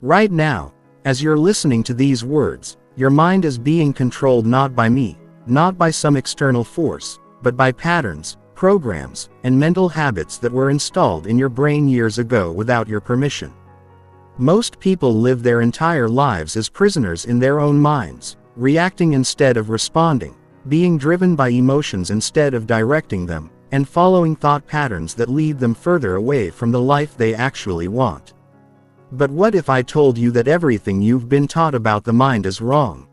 Right now, as you're listening to these words, your mind is being controlled not by me, not by some external force, but by patterns, programs, and mental habits that were installed in your brain years ago without your permission. Most people live their entire lives as prisoners in their own minds, reacting instead of responding, being driven by emotions instead of directing them, and following thought patterns that lead them further away from the life they actually want. But what if I told you that everything you've been taught about the mind is wrong?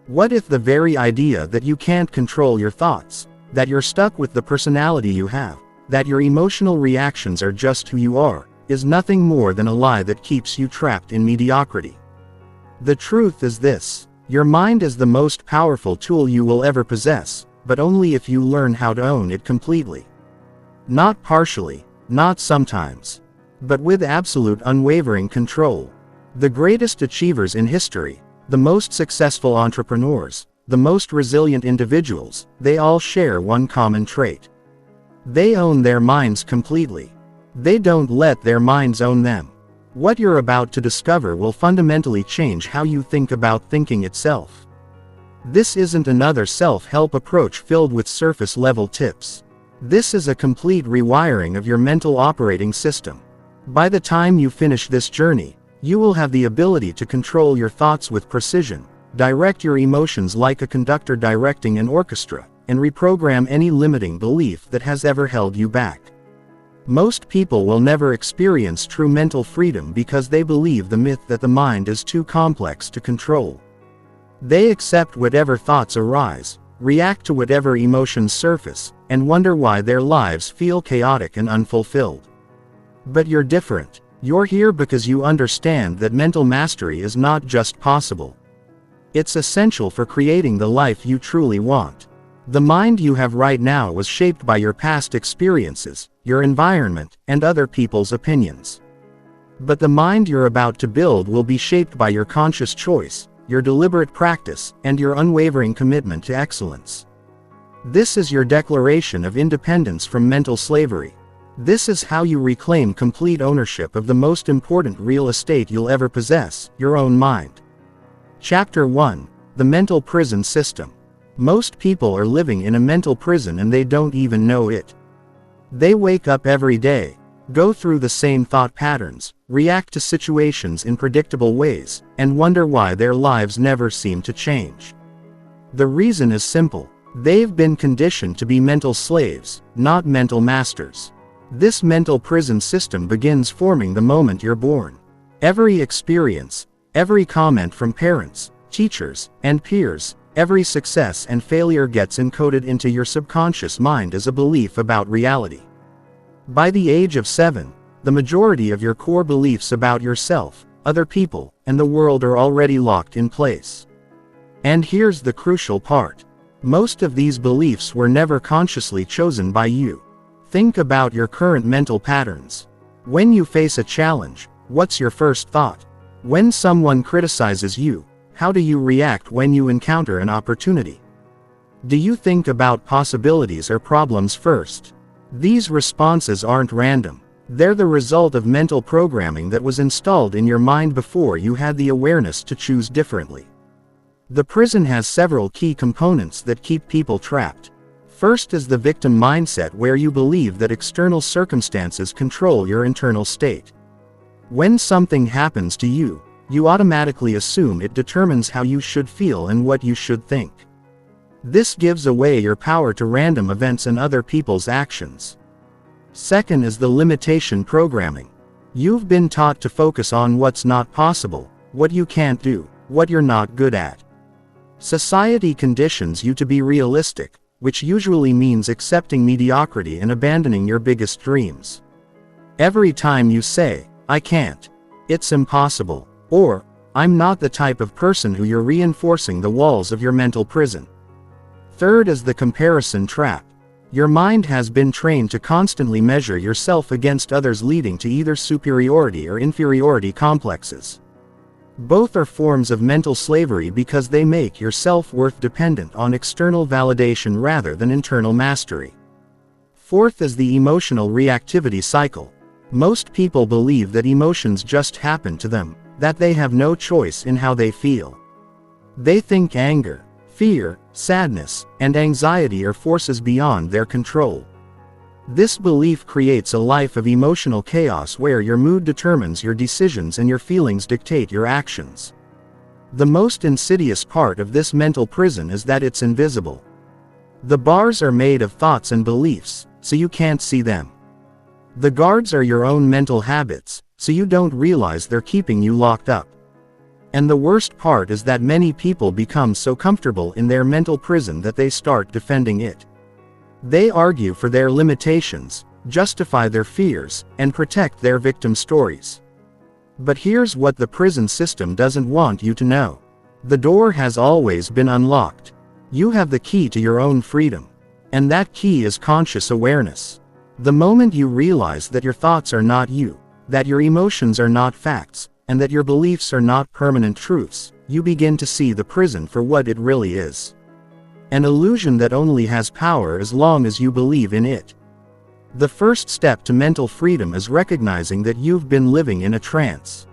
What if the very idea that you can't control your thoughts, that you're stuck with the personality you have, that your emotional reactions are just who you are, is nothing more than a lie that keeps you trapped in mediocrity? The truth is this: your mind is the most powerful tool you will ever possess, but only if you learn how to own it completely. Not partially, not sometimes, but with absolute unwavering control. The greatest achievers in history, the most successful entrepreneurs, the most resilient individuals, they all share one common trait. They own their minds completely. They don't let their minds own them. What you're about to discover will fundamentally change how you think about thinking itself. This isn't another self-help approach filled with surface-level tips. This is a complete rewiring of your mental operating system. By the time you finish this journey, you will have the ability to control your thoughts with precision, direct your emotions like a conductor directing an orchestra, and reprogram any limiting belief that has ever held you back. Most people will never experience true mental freedom because they believe the myth that the mind is too complex to control. They accept whatever thoughts arise, react to whatever emotions surface, and wonder why their lives feel chaotic and unfulfilled. But you're different. You're here because you understand that mental mastery is not just possible. It's essential for creating the life you truly want. The mind you have right now was shaped by your past experiences, your environment, and other people's opinions. But the mind you're about to build will be shaped by your conscious choice, your deliberate practice, and your unwavering commitment to excellence. This is your declaration of independence from mental slavery. This is how you reclaim complete ownership of the most important real estate you'll ever possess, your own mind. Chapter 1: The Mental Prison System. Most people are living in a mental prison and they don't even know it. They wake up every day, go through the same thought patterns, react to situations in predictable ways, and wonder why their lives never seem to change. The reason is simple: they've been conditioned to be mental slaves, not mental masters. This mental prison system begins forming the moment you're born. Every experience, every comment from parents, teachers, and peers, every success and failure gets encoded into your subconscious mind as a belief about reality. By the age of 7, the majority of your core beliefs about yourself, other people, and the world are already locked in place. And here's the crucial part: most of these beliefs were never consciously chosen by you. Think about your current mental patterns. When you face a challenge, what's your first thought? When someone criticizes you, how do you react when you encounter an opportunity? Do you think about possibilities or problems first? These responses aren't random. They're the result of mental programming that was installed in your mind before you had the awareness to choose differently. The prison has several key components that keep people trapped. First is the victim mindset, where you believe that external circumstances control your internal state. When something happens to you, you automatically assume it determines how you should feel and what you should think. This gives away your power to random events and other people's actions. Second is the limitation programming. You've been taught to focus on what's not possible, what you can't do, what you're not good at. Society conditions you to be realistic, which usually means accepting mediocrity and abandoning your biggest dreams. Every time you say, "I can't," "It's impossible," or "I'm not the type of person who," you're reinforcing the walls of your mental prison. Third is the comparison trap. Your mind has been trained to constantly measure yourself against others, leading to either superiority or inferiority complexes. Both are forms of mental slavery because they make your self-worth dependent on external validation rather than internal mastery. Fourth is the emotional reactivity cycle. Most people believe that emotions just happen to them, that they have no choice in how they feel. They think anger, fear, sadness, and anxiety are forces beyond their control. This belief creates a life of emotional chaos where your mood determines your decisions and your feelings dictate your actions. The most insidious part of this mental prison is that it's invisible. The bars are made of thoughts and beliefs, so you can't see them. The guards are your own mental habits, so you don't realize they're keeping you locked up. And the worst part is that many people become so comfortable in their mental prison that they start defending it. They argue for their limitations, justify their fears, and protect their victim stories. But here's what the prison system doesn't want you to know. The door has always been unlocked. You have the key to your own freedom. And that key is conscious awareness. The moment you realize that your thoughts are not you, that your emotions are not facts, and that your beliefs are not permanent truths, you begin to see the prison for what it really is. An illusion that only has power as long as you believe in it. The first step to mental freedom is recognizing that you've been living in a trance.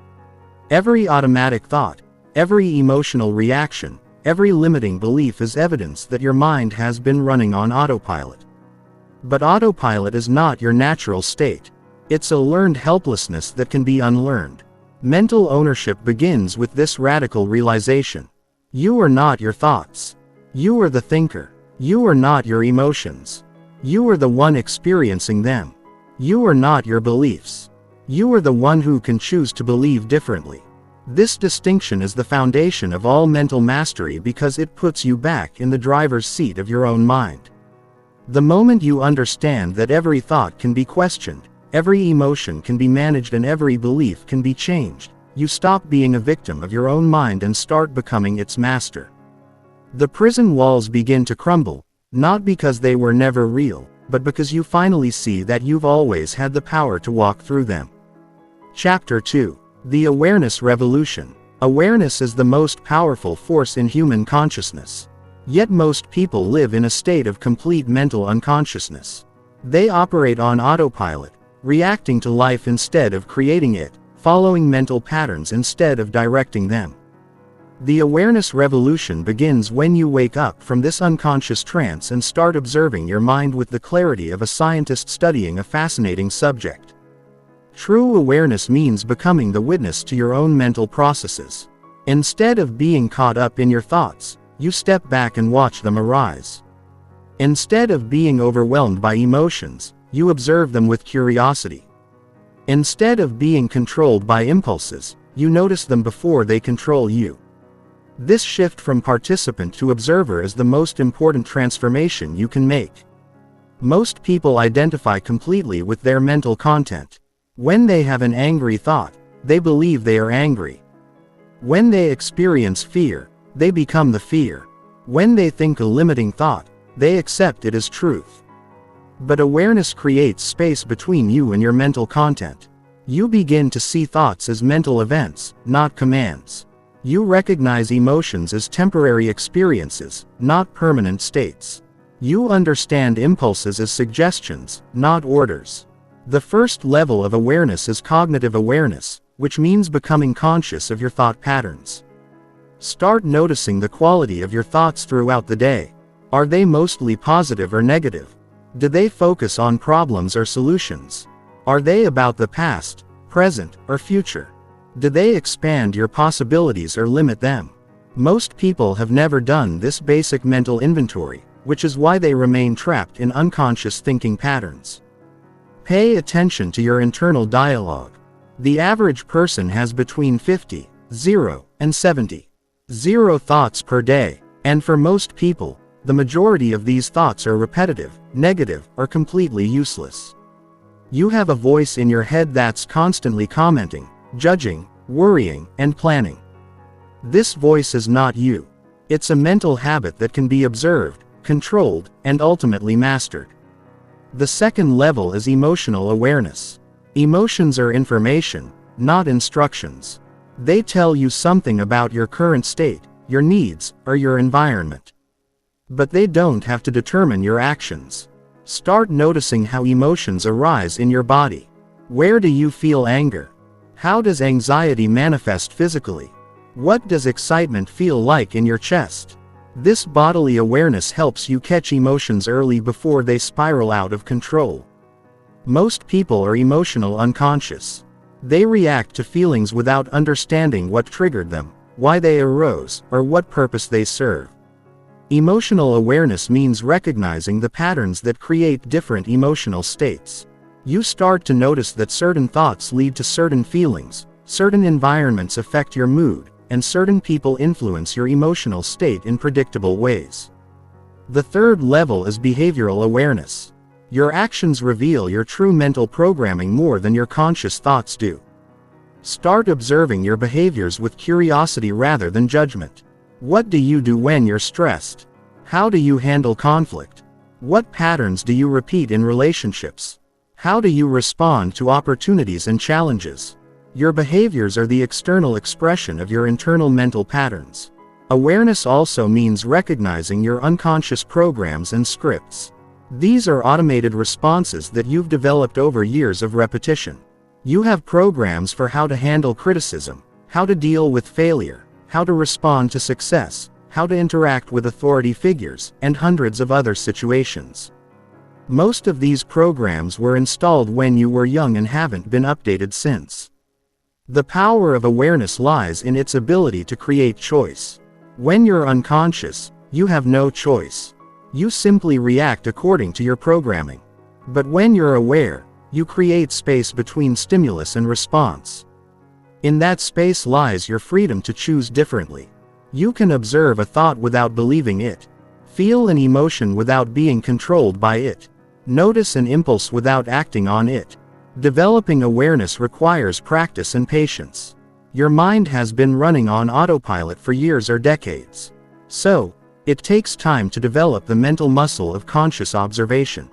Every automatic thought, every emotional reaction, every limiting belief is evidence that your mind has been running on autopilot. But autopilot is not your natural state. It's a learned helplessness that can be unlearned. Mental ownership begins with this radical realization. You are not your thoughts. You are the thinker. You are not your emotions. You are the one experiencing them. You are not your beliefs. You are the one who can choose to believe differently. This distinction is the foundation of all mental mastery because it puts you back in the driver's seat of your own mind. The moment you understand that every thought can be questioned, every emotion can be managed, and every belief can be changed, you stop being a victim of your own mind and start becoming its master. The prison walls begin to crumble, not because they were never real, but because you finally see that you've always had the power to walk through them. Chapter 2. The Awareness Revolution. Awareness is the most powerful force in human consciousness. Yet most people live in a state of complete mental unconsciousness. They operate on autopilot, reacting to life instead of creating it, following mental patterns instead of directing them. The awareness revolution begins when you wake up from this unconscious trance and start observing your mind with the clarity of a scientist studying a fascinating subject. True awareness means becoming the witness to your own mental processes. Instead of being caught up in your thoughts, you step back and watch them arise. Instead of being overwhelmed by emotions, you observe them with curiosity. Instead of being controlled by impulses, you notice them before they control you. This shift from participant to observer is the most important transformation you can make. Most people identify completely with their mental content. When they have an angry thought, they believe they are angry. When they experience fear, they become the fear. When they think a limiting thought, they accept it as truth. But awareness creates space between you and your mental content. You begin to see thoughts as mental events, not commands. You recognize emotions as temporary experiences, not permanent states. You understand impulses as suggestions, not orders. The first level of awareness is cognitive awareness, which means becoming conscious of your thought patterns. Start noticing the quality of your thoughts throughout the day. Are they mostly positive or negative? Do they focus on problems or solutions? Are they about the past, present, or future? Do they expand your possibilities or limit them? Most people have never done this basic mental inventory, which is why they remain trapped in unconscious thinking patterns. Pay attention to your internal dialogue. The average person has between 50, 0, and 70, 0 thoughts per day, and for most people, the majority of these thoughts are repetitive, negative, or completely useless. You have a voice in your head that's constantly commenting, judging, worrying, and planning. This voice is not you. It's a mental habit that can be observed, controlled, and ultimately mastered. The second level is emotional awareness. Emotions are information, not instructions. They tell you something about your current state, your needs, or your environment. But they don't have to determine your actions. Start noticing how emotions arise in your body. Where do you feel anger? How does anxiety manifest physically? What does excitement feel like in your chest? This bodily awareness helps you catch emotions early before they spiral out of control. Most people are emotional unconscious. They react to feelings without understanding what triggered them, why they arose, or what purpose they serve. Emotional awareness means recognizing the patterns that create different emotional states. You start to notice that certain thoughts lead to certain feelings, certain environments affect your mood, and certain people influence your emotional state in predictable ways. The third level is behavioral awareness. Your actions reveal your true mental programming more than your conscious thoughts do. Start observing your behaviors with curiosity rather than judgment. What do you do when you're stressed? How do you handle conflict? What patterns do you repeat in relationships? How do you respond to opportunities and challenges? Your behaviors are the external expression of your internal mental patterns. Awareness also means recognizing your unconscious programs and scripts. These are automated responses that you've developed over years of repetition. You have programs for how to handle criticism, how to deal with failure, how to respond to success, how to interact with authority figures, and hundreds of other situations. Most of these programs were installed when you were young and haven't been updated since. The power of awareness lies in its ability to create choice. When you're unconscious, you have no choice. You simply react according to your programming. But when you're aware, you create space between stimulus and response. In that space lies your freedom to choose differently. You can observe a thought without believing it, feel an emotion without being controlled by it, notice an impulse without acting on it. Developing awareness requires practice and patience. Your mind has been running on autopilot for years or decades. So, it takes time to develop the mental muscle of conscious observation.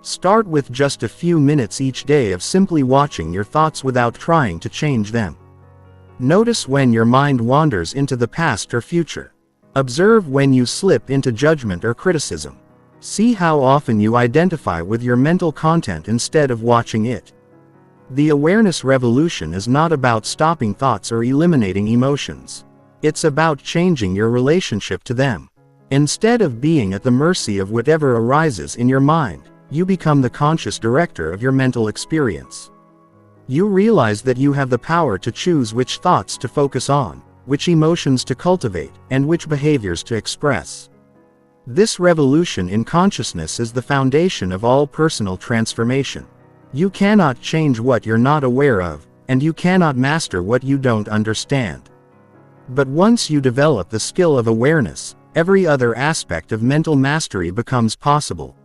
Start with just a few minutes each day of simply watching your thoughts without trying to change them. Notice when your mind wanders into the past or future. Observe when you slip into judgment or criticism. See how often you identify with your mental content instead of watching it. The awareness revolution is not about stopping thoughts or eliminating emotions. It's about changing your relationship to them. Instead of being at the mercy of whatever arises in your mind, you become the conscious director of your mental experience. You realize that you have the power to choose which thoughts to focus on, which emotions to cultivate, and which behaviors to express. This revolution in consciousness is the foundation of all personal transformation. You cannot change what you're not aware of, and you cannot master what you don't understand. But once you develop the skill of awareness, every other aspect of mental mastery becomes possible.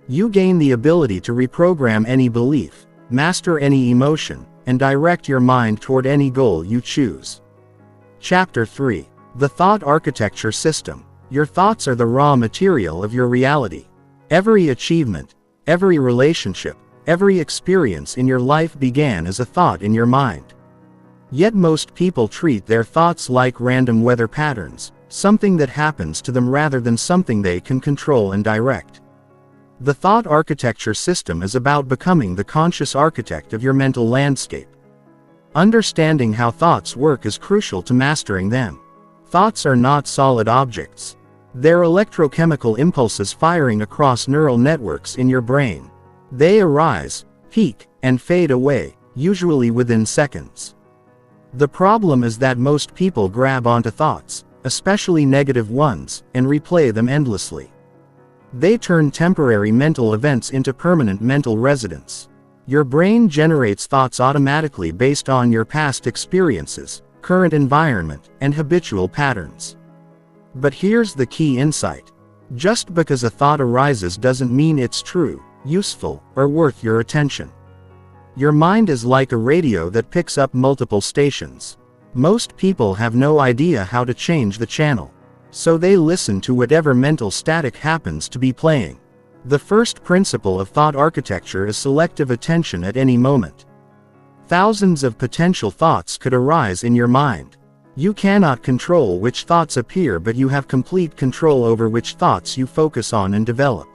You gain the ability to reprogram any belief, master any emotion, and direct your mind toward any goal you choose. Chapter 3. The Thought Architecture System. Your thoughts are the raw material of your reality. Every achievement, every relationship, every experience in your life began as a thought in your mind. Yet most people treat their thoughts like random weather patterns, something that happens to them rather than something they can control and direct. The thought architecture system is about becoming the conscious architect of your mental landscape. Understanding how thoughts work is crucial to mastering them. Thoughts are not solid objects. They're electrochemical impulses firing across neural networks in your brain. They arise, peak, and fade away, usually within seconds. The problem is that most people grab onto thoughts, especially negative ones, and replay them endlessly. They turn temporary mental events into permanent mental residence. Your brain generates thoughts automatically based on your past experiences, current environment, and habitual patterns. But here's the key insight. Just because a thought arises doesn't mean it's true, useful, or worth your attention. Your mind is like a radio that picks up multiple stations. Most people have no idea how to change the channel, so they listen to whatever mental static happens to be playing. The first principle of thought architecture is selective attention at any moment. Thousands of potential thoughts could arise in your mind. You cannot control which thoughts appear, but you have complete control over which thoughts you focus on and develop.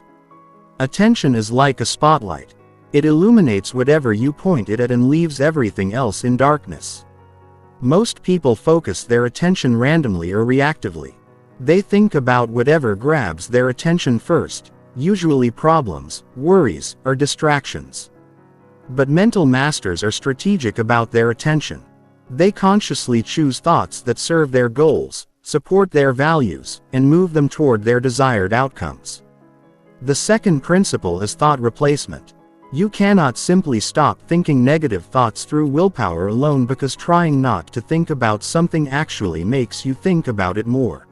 Attention is like a spotlight. It illuminates whatever you point it at and leaves everything else in darkness. Most people focus their attention randomly or reactively. They think about whatever grabs their attention first, usually problems, worries, or distractions. But mental masters are strategic about their attention. They consciously choose thoughts that serve their goals, support their values, and move them toward their desired outcomes. The second principle is thought replacement. You cannot simply stop thinking negative thoughts through willpower alone, because trying not to think about something actually makes you think about it more.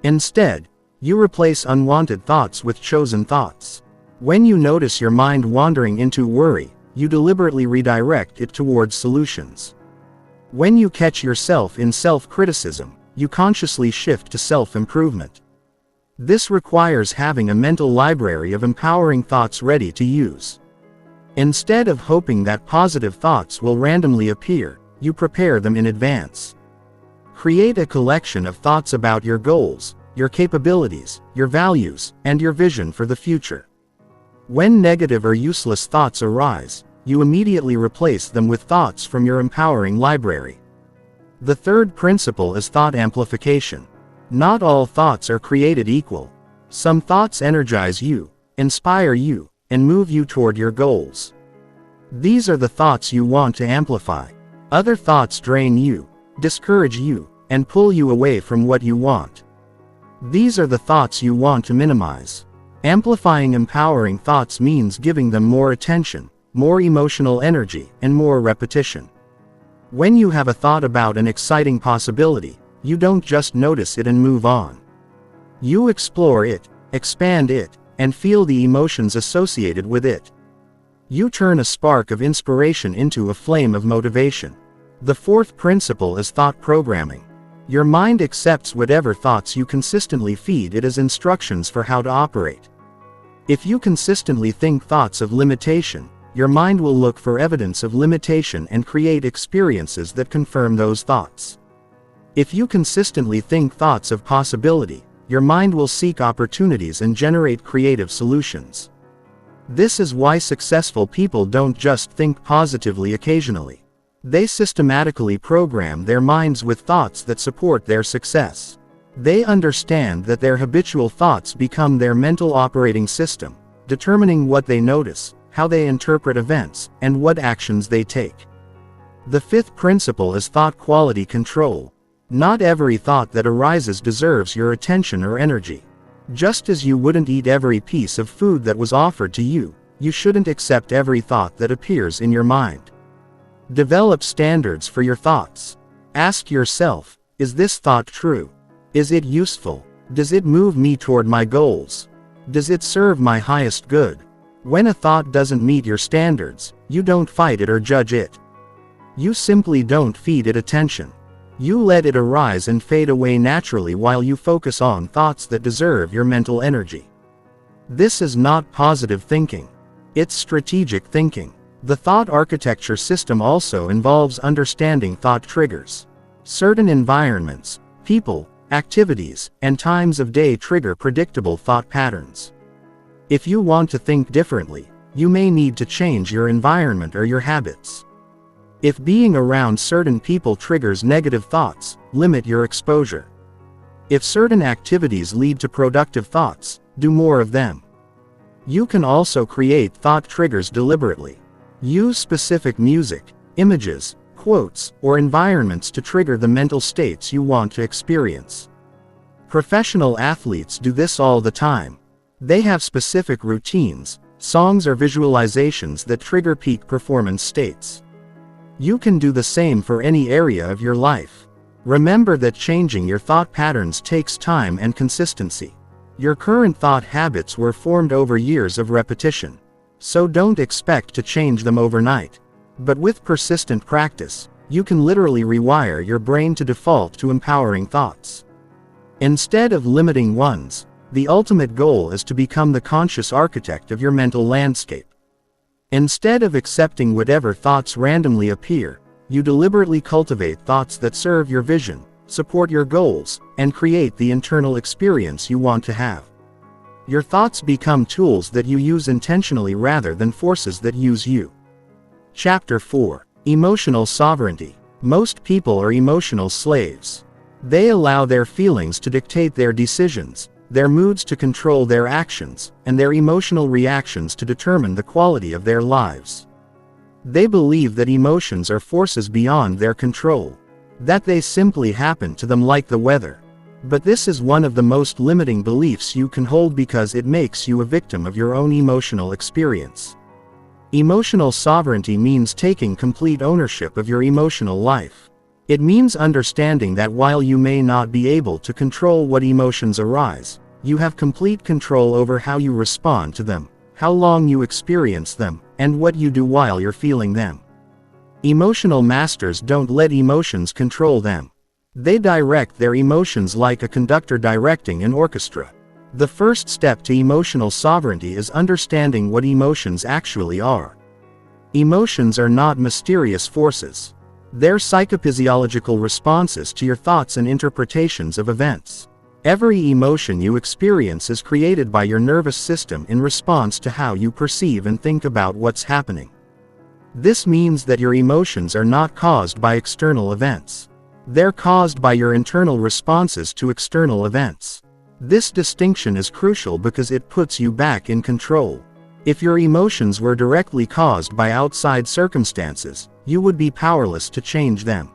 Instead, you replace unwanted thoughts with chosen thoughts. When you notice your mind wandering into worry, you deliberately redirect it towards solutions. When you catch yourself in self-criticism, you consciously shift to self-improvement. This requires having a mental library of empowering thoughts ready to use. Instead of hoping that positive thoughts will randomly appear, you prepare them in advance. Create a collection of thoughts about your goals, your capabilities, your values, and your vision for the future. When negative or useless thoughts arise, you immediately replace them with thoughts from your empowering library. The third principle is thought amplification. Not all thoughts are created equal. Some thoughts energize you, inspire you, and move you toward your goals. These are the thoughts you want to amplify. Other thoughts drain you, discourage you, and pull you away from what you want. These are the thoughts you want to minimize. Amplifying empowering thoughts means giving them more attention, more emotional energy, and more repetition. When you have a thought about an exciting possibility, you don't just notice it and move on. You explore it, expand it, and feel the emotions associated with it. You turn a spark of inspiration into a flame of motivation. The fourth principle is thought programming. Your mind accepts whatever thoughts you consistently feed it as instructions for how to operate. If you consistently think thoughts of limitation, your mind will look for evidence of limitation and create experiences that confirm those thoughts. If you consistently think thoughts of possibility, your mind will seek opportunities and generate creative solutions. This is why successful people don't just think positively occasionally. They systematically program their minds with thoughts that support their success. They understand that their habitual thoughts become their mental operating system, determining what they notice, how they interpret events, and what actions they take. The fifth principle is thought quality control. Not every thought that arises deserves your attention or energy. Just as you wouldn't eat every piece of food that was offered to you, you shouldn't accept every thought that appears in your mind. Develop standards for your thoughts. Ask yourself, is this thought true? Is it useful? Does it move me toward my goals? Does it serve my highest good? When a thought doesn't meet your standards, you don't fight it or judge it. You simply don't feed it attention. You let it arise and fade away naturally while you focus on thoughts that deserve your mental energy. This is not positive thinking. It's strategic thinking. The thought architecture system also involves understanding thought triggers. Certain environments, people, activities, and times of day trigger predictable thought patterns. If you want to think differently, you may need to change your environment or your habits. If being around certain people triggers negative thoughts, limit your exposure. If certain activities lead to productive thoughts, do more of them. You can also create thought triggers deliberately. Use specific music, images, quotes, or environments to trigger the mental states you want to experience. Professional athletes do this all the time. They have specific routines, songs or visualizations that trigger peak performance states. You can do the same for any area of your life. Remember that changing your thought patterns takes time and consistency. Your current thought habits were formed over years of repetition. So don't expect to change them overnight. But with persistent practice, you can literally rewire your brain to default to empowering thoughts. Instead of limiting ones, the ultimate goal is to become the conscious architect of your mental landscape. Instead of accepting whatever thoughts randomly appear, you deliberately cultivate thoughts that serve your vision, support your goals, and create the internal experience you want to have. Your thoughts become tools that you use intentionally rather than forces that use you. Chapter 4. Emotional Sovereignty. Most people are emotional slaves. They allow their feelings to dictate their decisions, their moods to control their actions, and their emotional reactions to determine the quality of their lives. They believe that emotions are forces beyond their control, that they simply happen to them like the weather. But this is one of the most limiting beliefs you can hold because it makes you a victim of your own emotional experience. Emotional sovereignty means taking complete ownership of your emotional life. It means understanding that while you may not be able to control what emotions arise, you have complete control over how you respond to them, how long you experience them, and what you do while you're feeling them. Emotional masters don't let emotions control them. They direct their emotions like a conductor directing an orchestra. The first step to emotional sovereignty is understanding what emotions actually are. Emotions are not mysterious forces. They're psychophysiological responses to your thoughts and interpretations of events. Every emotion you experience is created by your nervous system in response to how you perceive and think about what's happening. This means that your emotions are not caused by external events. They're caused by your internal responses to external events. This distinction is crucial because it puts you back in control. If your emotions were directly caused by outside circumstances, you would be powerless to change them.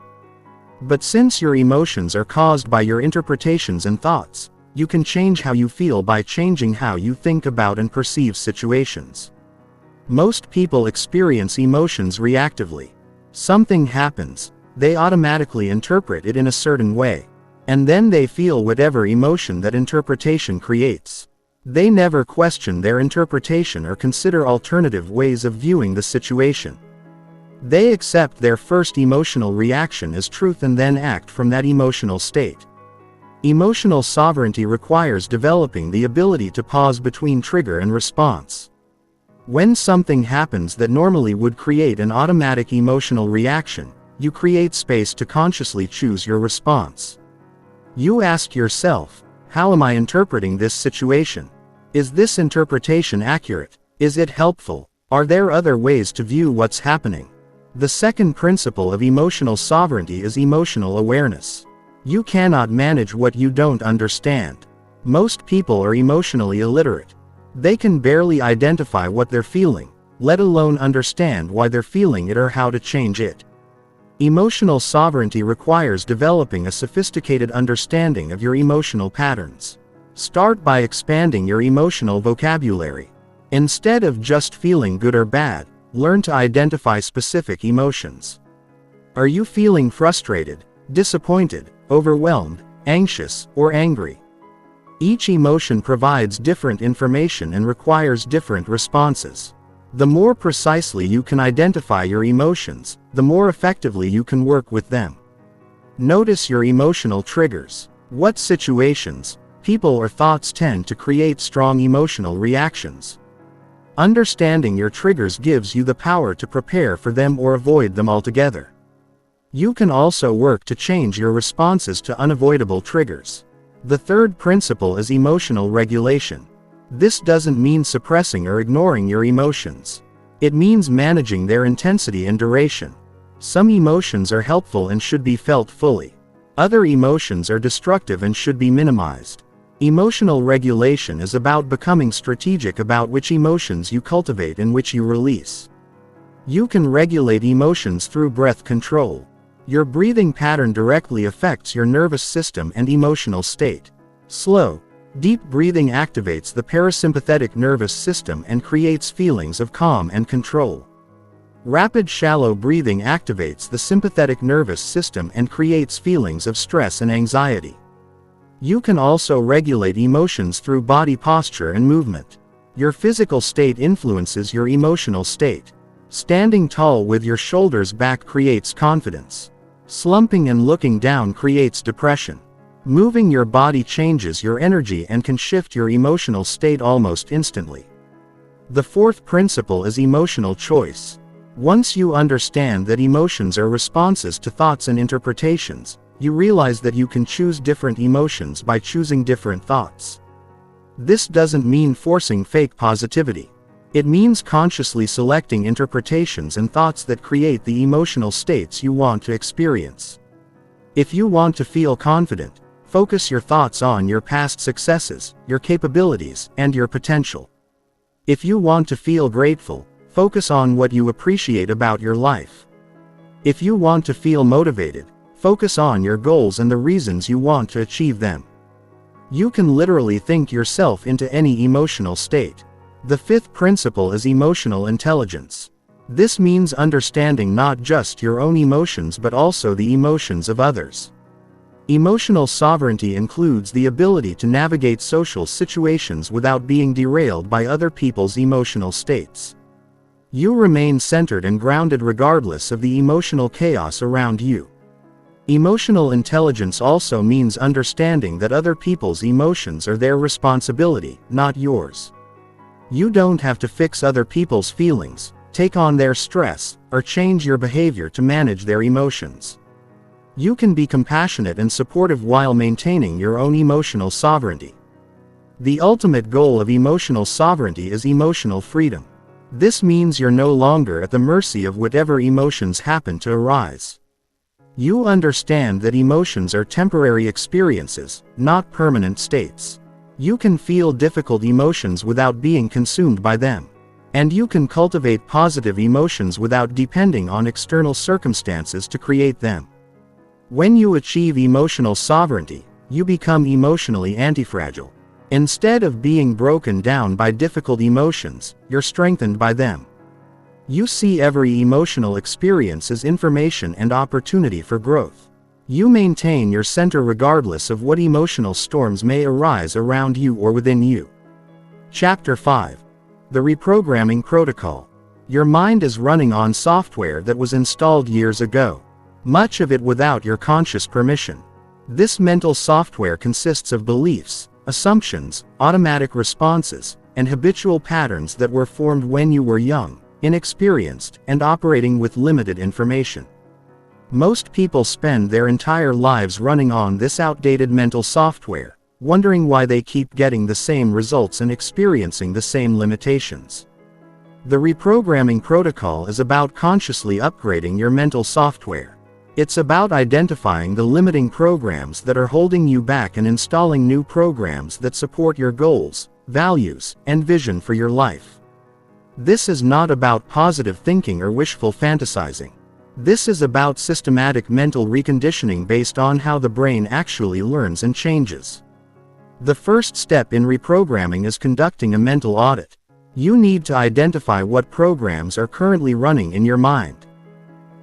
But since your emotions are caused by your interpretations and thoughts, you can change how you feel by changing how you think about and perceive situations. Most people experience emotions reactively. Something happens, they automatically interpret it in a certain way. And then they feel whatever emotion that interpretation creates. They never question their interpretation or consider alternative ways of viewing the situation. They accept their first emotional reaction as truth and then act from that emotional state. Emotional sovereignty requires developing the ability to pause between trigger and response. When something happens that normally would create an automatic emotional reaction, you create space to consciously choose your response. You ask yourself, how am I interpreting this situation? Is this interpretation accurate? Is it helpful? Are there other ways to view what's happening? The second principle of emotional sovereignty is emotional awareness. You cannot manage what you don't understand. Most people are emotionally illiterate. They can barely identify what they're feeling, let alone understand why they're feeling it or how to change it. Emotional sovereignty requires developing a sophisticated understanding of your emotional patterns. Start by expanding your emotional vocabulary. Instead of just feeling good or bad, learn to identify specific emotions. Are you feeling frustrated, disappointed, overwhelmed, anxious, or angry? Each emotion provides different information and requires different responses. The more precisely you can identify your emotions, the more effectively you can work with them. Notice your emotional triggers. What situations, people or thoughts tend to create strong emotional reactions? Understanding your triggers gives you the power to prepare for them or avoid them altogether. You can also work to change your responses to unavoidable triggers. The third principle is emotional regulation. This doesn't mean suppressing or ignoring your emotions. It means managing their intensity and duration. Some emotions are helpful and should be felt fully. Other emotions are destructive and should be minimized. Emotional regulation is about becoming strategic about which emotions you cultivate and which you release. You can regulate emotions through breath control. Your breathing pattern directly affects your nervous system and emotional state. Slow, deep breathing activates the parasympathetic nervous system and creates feelings of calm and control. Rapid shallow breathing activates the sympathetic nervous system and creates feelings of stress and anxiety. You can also regulate emotions through body posture and movement. Your physical state influences your emotional state. Standing tall with your shoulders back creates confidence. Slumping and looking down creates depression. Moving your body changes your energy and can shift your emotional state almost instantly. The fourth principle is emotional choice. Once you understand that emotions are responses to thoughts and interpretations, you realize that you can choose different emotions by choosing different thoughts. This doesn't mean forcing fake positivity. It means consciously selecting interpretations and thoughts that create the emotional states you want to experience. If you want to feel confident, focus your thoughts on your past successes, your capabilities, and your potential. If you want to feel grateful, focus on what you appreciate about your life. If you want to feel motivated, focus on your goals and the reasons you want to achieve them. You can literally think yourself into any emotional state. The fifth principle is emotional intelligence. This means understanding not just your own emotions but also the emotions of others. Emotional sovereignty includes the ability to navigate social situations without being derailed by other people's emotional states. You remain centered and grounded regardless of the emotional chaos around you. Emotional intelligence also means understanding that other people's emotions are their responsibility, not yours. You don't have to fix other people's feelings, take on their stress, or change your behavior to manage their emotions. You can be compassionate and supportive while maintaining your own emotional sovereignty. The ultimate goal of emotional sovereignty is emotional freedom. This means you're no longer at the mercy of whatever emotions happen to arise. You understand that emotions are temporary experiences, not permanent states. You can feel difficult emotions without being consumed by them. And you can cultivate positive emotions without depending on external circumstances to create them. When you achieve emotional sovereignty, you become emotionally antifragile. Instead of being broken down by difficult emotions, you're strengthened by them. You see every emotional experience as information and opportunity for growth. You maintain your center regardless of what emotional storms may arise around you or within you. Chapter 5. The Reprogramming Protocol. Your mind is running on software that was installed years ago, much of it without your conscious permission. This mental software consists of beliefs, assumptions, automatic responses, and habitual patterns that were formed when you were young, inexperienced, and operating with limited information. Most people spend their entire lives running on this outdated mental software, wondering why they keep getting the same results and experiencing the same limitations. The reprogramming protocol is about consciously upgrading your mental software. It's about identifying the limiting programs that are holding you back and installing new programs that support your goals, values, and vision for your life. This is not about positive thinking or wishful fantasizing. This is about systematic mental reconditioning based on how the brain actually learns and changes. The first step in reprogramming is conducting a mental audit. You need to identify what programs are currently running in your mind.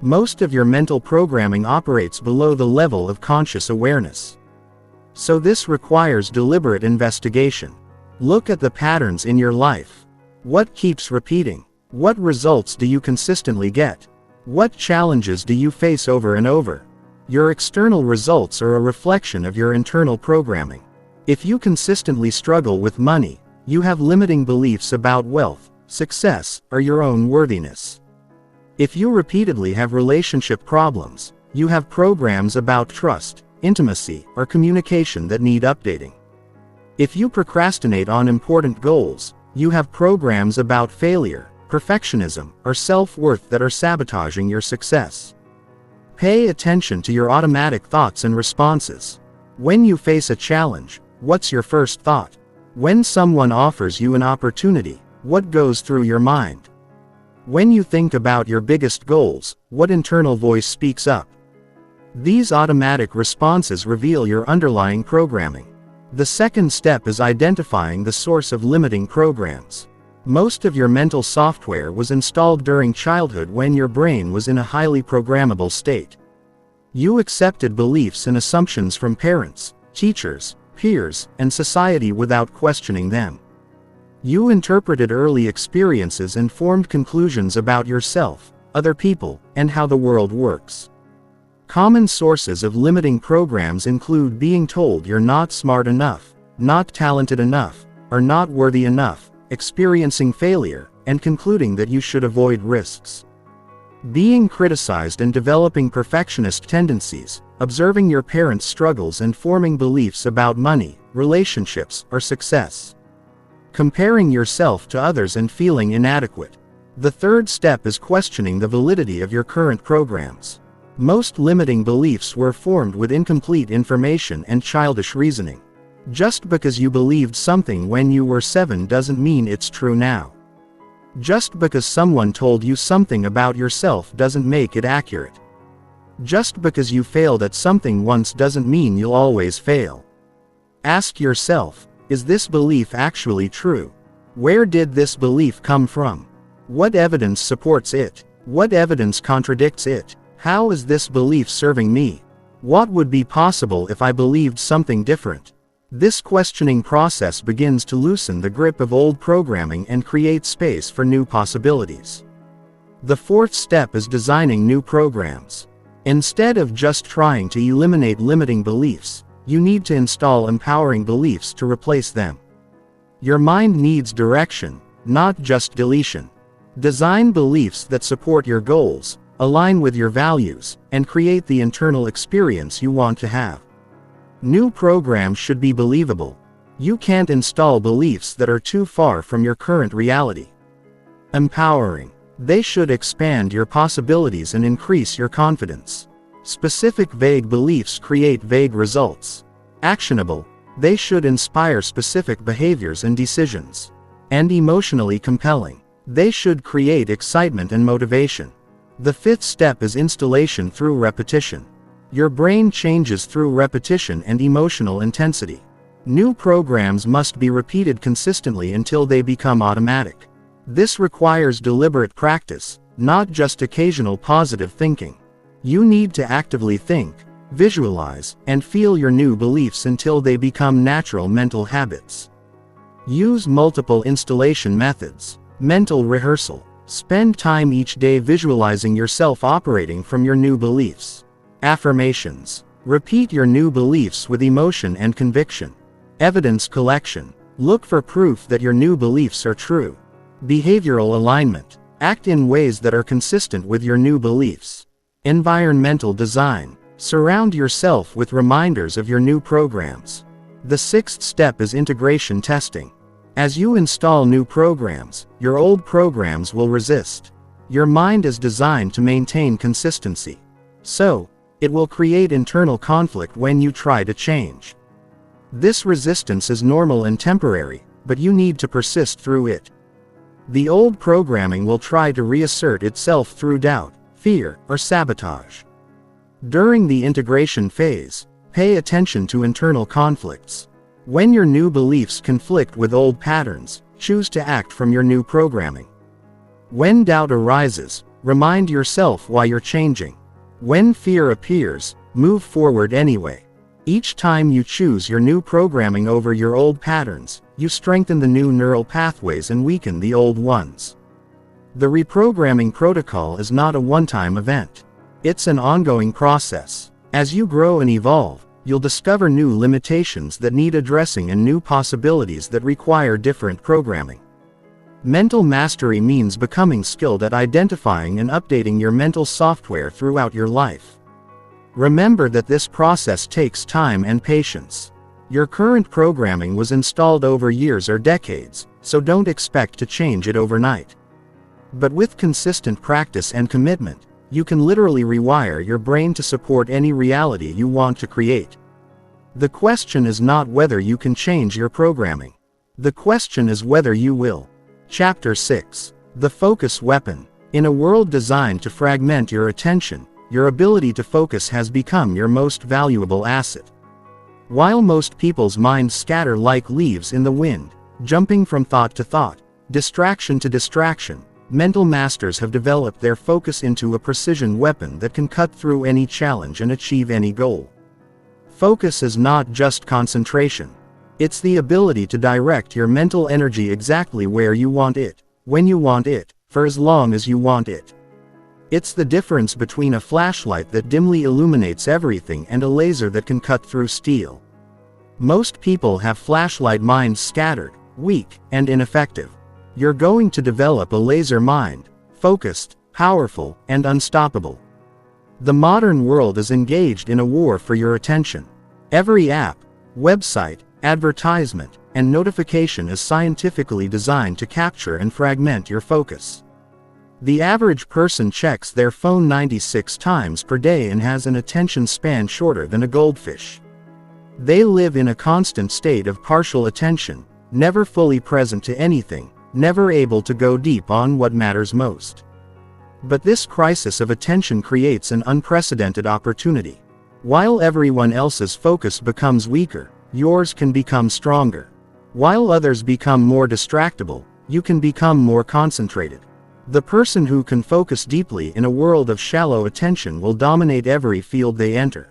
Most of your mental programming operates below the level of conscious awareness. So this requires deliberate investigation. Look at the patterns in your life. What keeps repeating? What results do you consistently get? What challenges do you face over and over? Your external results are a reflection of your internal programming. If you consistently struggle with money, you have limiting beliefs about wealth, success, or your own worthiness. If you repeatedly have relationship problems, you have programs about trust, intimacy, or communication that need updating. If you procrastinate on important goals, you have programs about failure, perfectionism, or self-worth that are sabotaging your success. Pay attention to your automatic thoughts and responses. When you face a challenge, what's your first thought? When someone offers you an opportunity, what goes through your mind? When you think about your biggest goals, what internal voice speaks up? These automatic responses reveal your underlying programming. The second step is identifying the source of limiting programs. Most of your mental software was installed during childhood when your brain was in a highly programmable state. You accepted beliefs and assumptions from parents, teachers, peers, and society without questioning them. You interpreted early experiences and formed conclusions about yourself, other people, and how the world works. Common sources of limiting programs include being told you're not smart enough, not talented enough, or not worthy enough, experiencing failure, and concluding that you should avoid risks. Being criticized and developing perfectionist tendencies, observing your parents' struggles and forming beliefs about money, relationships, or success. comparing yourself to others and feeling inadequate. The third step is questioning the validity of your current programs. Most limiting beliefs were formed with incomplete information and childish reasoning. Just because you believed something when you were 7 doesn't mean it's true now. Just because someone told you something about yourself doesn't make it accurate. Just because you failed at something once doesn't mean you'll always fail. Ask yourself, is this belief actually true? Where did this belief come from? What evidence supports it? What evidence contradicts it? How is this belief serving me? What would be possible if I believed something different? This questioning process begins to loosen the grip of old programming and create space for new possibilities. The fourth step is designing new programs. Instead of just trying to eliminate limiting beliefs, you need to install empowering beliefs to replace them. Your mind needs direction, not just deletion. Design beliefs that support your goals, align with your values, and create the internal experience you want to have. New programs should be believable. You can't install beliefs that are too far from your current reality. Empowering. They should expand your possibilities and increase your confidence. Specific vague beliefs create vague results. Actionable. They should inspire specific behaviors and decisions. And emotionally compelling. They should create excitement and motivation. The fifth step is installation through repetition. Your brain changes through repetition and emotional intensity. New programs must be repeated consistently until they become automatic. This requires deliberate practice, not just occasional positive thinking. You need to actively think, visualize, and feel your new beliefs until they become natural mental habits. Use multiple installation methods. Mental rehearsal. Spend time each day visualizing yourself operating from your new beliefs. Affirmations. Repeat your new beliefs with emotion and conviction. Evidence collection. Look for proof that your new beliefs are true. Behavioral alignment. Act in ways that are consistent with your new beliefs. Environmental design. Surround yourself with reminders of your new programs. The sixth step is integration testing. As you install new programs, your old programs will resist. Your mind is designed to maintain consistency. So, it will create internal conflict when you try to change. This resistance is normal and temporary, but you need to persist through it. The old programming will try to reassert itself through doubt, fear, or sabotage. During the integration phase, pay attention to internal conflicts. When your new beliefs conflict with old patterns, choose to act from your new programming. When doubt arises, remind yourself why you're changing. When fear appears, move forward anyway. Each time you choose your new programming over your old patterns, you strengthen the new neural pathways and weaken the old ones. The reprogramming protocol is not a one-time event. It's an ongoing process. As you grow and evolve, you'll discover new limitations that need addressing and new possibilities that require different programming. Mental mastery means becoming skilled at identifying and updating your mental software throughout your life. Remember that this process takes time and patience. Your current programming was installed over years or decades, so don't expect to change it overnight. But with consistent practice and commitment, you can literally rewire your brain to support any reality you want to create. The question is not whether you can change your programming. The question is whether you will. Chapter 6. The Focus Weapon. In a world designed to fragment your attention, your ability to focus has become your most valuable asset. While most people's minds scatter like leaves in the wind, jumping from thought to thought, distraction to distraction, mental masters have developed their focus into a precision weapon that can cut through any challenge and achieve any goal. Focus is not just concentration. It's the ability to direct your mental energy exactly where you want it, when you want it, for as long as you want it. It's the difference between a flashlight that dimly illuminates everything and a laser that can cut through steel. Most people have flashlight minds scattered, weak, and ineffective. You're going to develop a laser mind, focused, powerful, and unstoppable. The modern world is engaged in a war for your attention. Every app, website, advertisement, and notification is scientifically designed to capture and fragment your focus. The average person checks their phone 96 times per day and has an attention span shorter than a goldfish. They live in a constant state of partial attention, never fully present to anything, never able to go deep on what matters most. But this crisis of attention creates an unprecedented opportunity. While everyone else's focus becomes weaker, yours can become stronger. While others become more distractible, you can become more concentrated. The person who can focus deeply in a world of shallow attention will dominate every field they enter.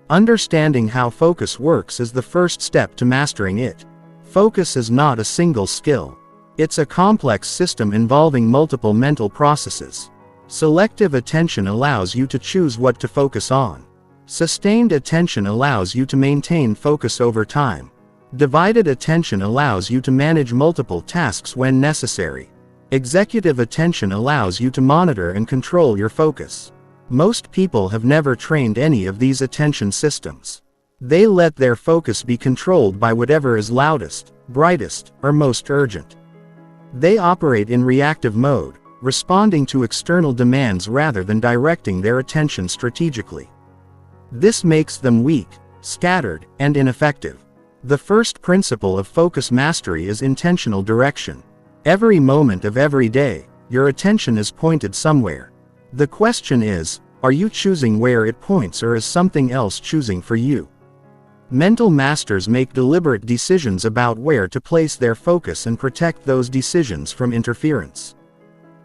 Understanding how focus works is the first step to mastering it. Focus is not a single skill. It's a complex system involving multiple mental processes. Selective attention allows you to choose what to focus on. Sustained attention allows you to maintain focus over time. Divided attention allows you to manage multiple tasks when necessary. Executive attention allows you to monitor and control your focus. Most people have never trained any of these attention systems. They let their focus be controlled by whatever is loudest, brightest, or most urgent. They operate in reactive mode, responding to external demands rather than directing their attention strategically. This makes them weak, scattered, and ineffective. The first principle of focus mastery is intentional direction. Every moment of every day, your attention is pointed somewhere. The question is, are you choosing where it points, or is something else choosing for you? Mental masters make deliberate decisions about where to place their focus and protect those decisions from interference.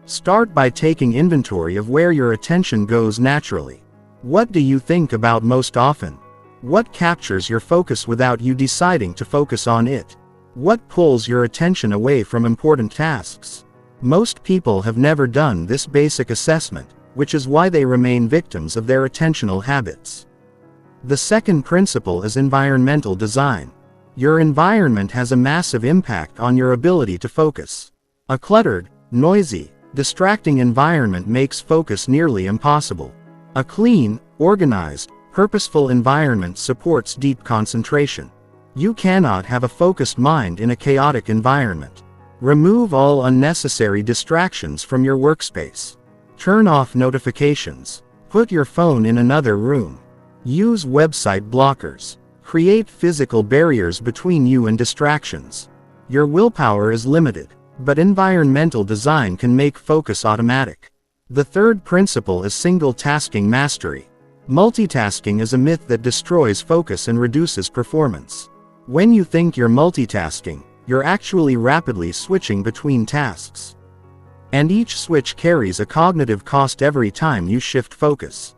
Start by taking inventory of where your attention goes naturally. What do you think about most often? What captures your focus without you deciding to focus on it? What pulls your attention away from important tasks? Most people have never done this basic assessment, which is why they remain victims of their attentional habits. The second principle is environmental design. Your environment has a massive impact on your ability to focus. A cluttered, noisy, distracting environment makes focus nearly impossible. A clean, organized, purposeful environment supports deep concentration. You cannot have a focused mind in a chaotic environment. Remove all unnecessary distractions from your workspace. Turn off notifications. Put your phone in another room. Use website blockers. Create physical barriers between you and distractions. Your willpower is limited, but environmental design can make focus automatic. The third principle is single-tasking mastery. Multitasking is a myth that destroys focus and reduces performance. When you think you're multitasking, you're actually rapidly switching between tasks. And each switch carries a cognitive cost every time you shift focus.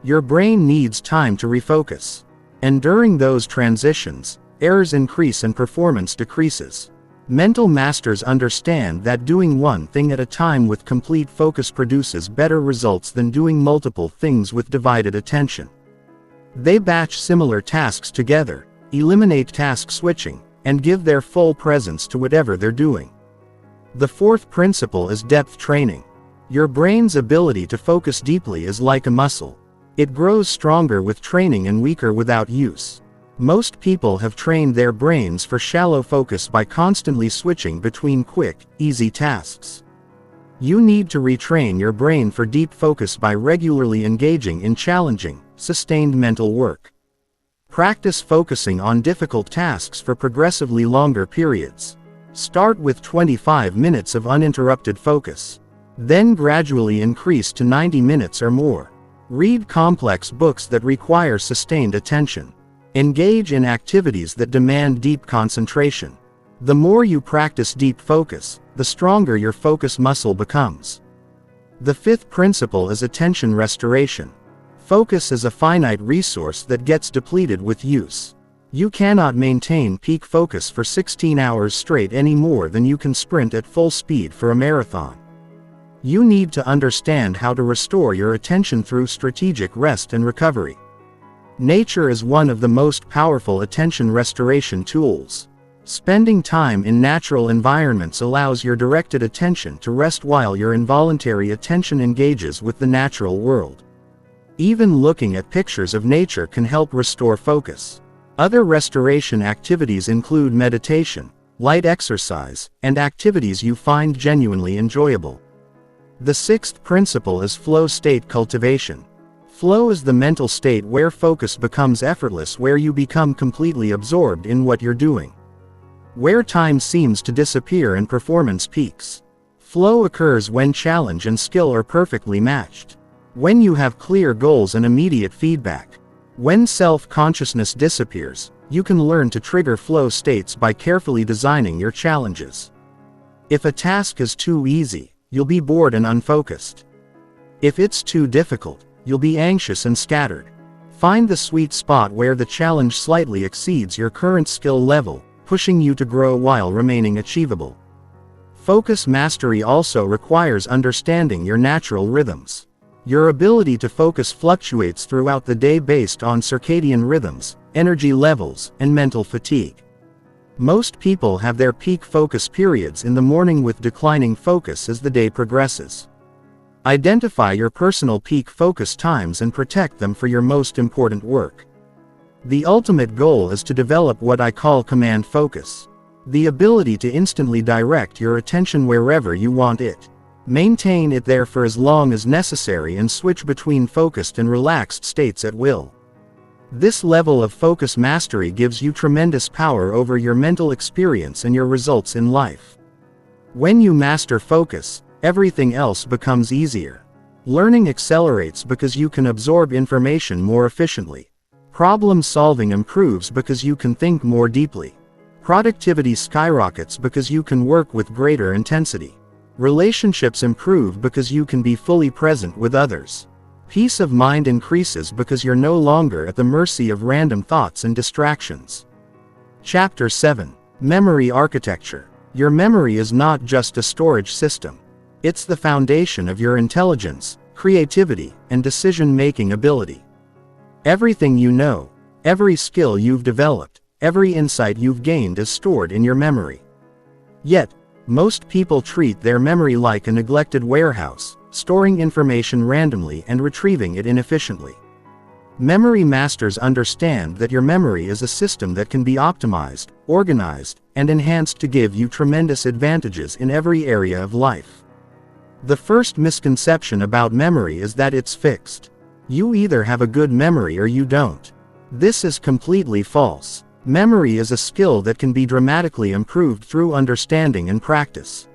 Your brain needs time to refocus. And during those transitions, errors increase and performance decreases. Mental masters understand that doing one thing at a time with complete focus produces better results than doing multiple things with divided attention. They batch similar tasks together, eliminate task switching, and give their full presence to whatever they're doing. The fourth principle is depth training. Your brain's ability to focus deeply is like a muscle. It grows stronger with training and weaker without use. Most people have trained their brains for shallow focus by constantly switching between quick, easy tasks. You need to retrain your brain for deep focus by regularly engaging in challenging, sustained mental work. Practice focusing on difficult tasks for progressively longer periods. Start with 25 minutes of uninterrupted focus. Then gradually increase to 90 minutes or more. Read complex books that require sustained attention. Engage in activities that demand deep concentration. The more you practice deep focus, the stronger your focus muscle becomes. The fifth principle is attention restoration. Focus is a finite resource that gets depleted with use. You cannot maintain peak focus for 16 hours straight any more than you can sprint at full speed for a marathon. You need to understand how to restore your attention through strategic rest and recovery. Nature is one of the most powerful attention restoration tools. Spending time in natural environments allows your directed attention to rest while your involuntary attention engages with the natural world. Even looking at pictures of nature can help restore focus. Other restoration activities include meditation, light exercise, and activities you find genuinely enjoyable. The sixth principle is flow state cultivation. Flow is the mental state where focus becomes effortless, where you become completely absorbed in what you're doing, where time seems to disappear and performance peaks. Flow occurs when challenge and skill are perfectly matched, when you have clear goals and immediate feedback. When self-consciousness disappears, you can learn to trigger flow states by carefully designing your challenges. If a task is too easy, you'll be bored and unfocused. If it's too difficult, you'll be anxious and scattered. Find the sweet spot where the challenge slightly exceeds your current skill level, pushing you to grow while remaining achievable. Focus mastery also requires understanding your natural rhythms. Your ability to focus fluctuates throughout the day based on circadian rhythms, energy levels, and mental fatigue. Most people have their peak focus periods in the morning with declining focus as the day progresses. Identify your personal peak focus times and protect them for your most important work. The ultimate goal is to develop what I call command focus, the ability to instantly direct your attention wherever you want it. Maintain it there for as long as necessary and switch between focused and relaxed states at will. This level of focus mastery gives you tremendous power over your mental experience and your results in life. When you master focus, everything else becomes easier. Learning accelerates because you can absorb information more efficiently. Problem solving improves because you can think more deeply. Productivity skyrockets because you can work with greater intensity. Relationships improve because you can be fully present with others. Peace of mind increases because you're no longer at the mercy of random thoughts and distractions. Chapter 7. Memory Architecture. Your memory is not just a storage system. It's the foundation of your intelligence, creativity, and decision-making ability. Everything you know, every skill you've developed, every insight you've gained is stored in your memory. Yet, most people treat their memory like a neglected warehouse, storing information randomly and retrieving it inefficiently. Memory masters understand that your memory is a system that can be optimized, organized, and enhanced to give you tremendous advantages in every area of life. The first misconception about memory is that it's fixed. You either have a good memory or you don't. This is completely false. Memory is a skill that can be dramatically improved through understanding and practice.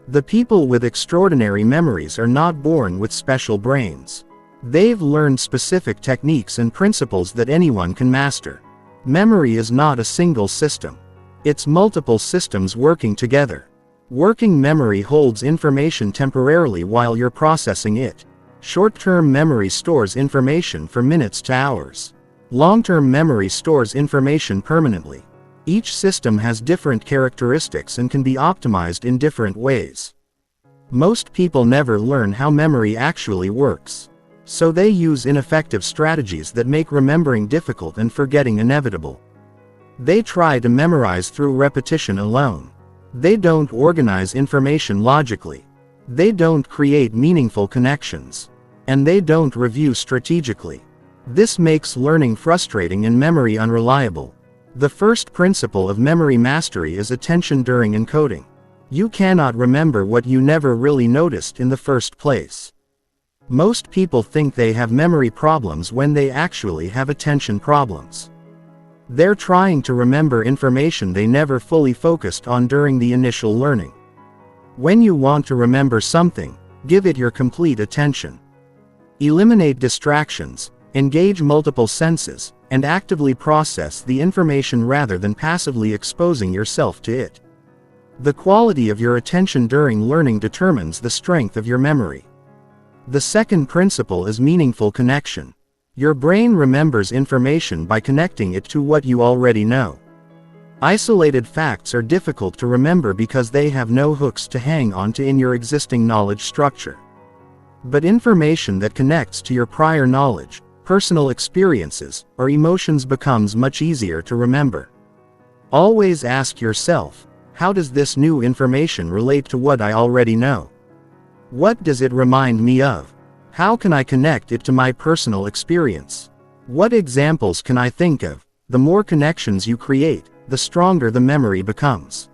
The people with extraordinary memories are not born with special brains. They've learned specific techniques and principles that anyone can master. Memory is not a single system. It's multiple systems working together. Working memory holds information temporarily while you're processing it. Short-term memory stores information for minutes to hours. Long-term memory stores information permanently. Each system has different characteristics and can be optimized in different ways. Most people never learn how memory actually works. So they use ineffective strategies that make remembering difficult and forgetting inevitable. They try to memorize through repetition alone. They don't organize information logically. They don't create meaningful connections. And they don't review strategically. This makes learning frustrating and memory unreliable. The first principle of memory mastery is attention during encoding. You cannot remember what you never really noticed in the first place. Most people think they have memory problems when they actually have attention problems. They're trying to remember information they never fully focused on during the initial learning. When you want to remember something, give it your complete attention. Eliminate distractions, engage multiple senses, and actively process the information rather than passively exposing yourself to it. The quality of your attention during learning determines the strength of your memory. The second principle is meaningful connection. Your brain remembers information by connecting it to what you already know. Isolated facts are difficult to remember because they have no hooks to hang on to in your existing knowledge structure. But information that connects to your prior knowledge, personal experiences, or emotions becomes much easier to remember. Always ask yourself, how does this new information relate to what I already know? What does it remind me of? How can I connect it to my personal experience? What examples can I think of? the more connections you create, the stronger the memory becomes.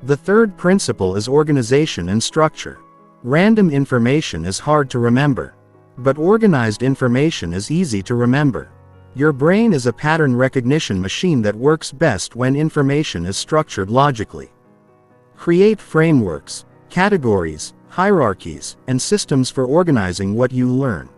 The third principle is organization and structure. Random information is hard to remember. But organized information is easy to remember. Your brain is a pattern recognition machine that works best when information is structured logically. Create frameworks, categories, hierarchies, and systems for organizing what you learn.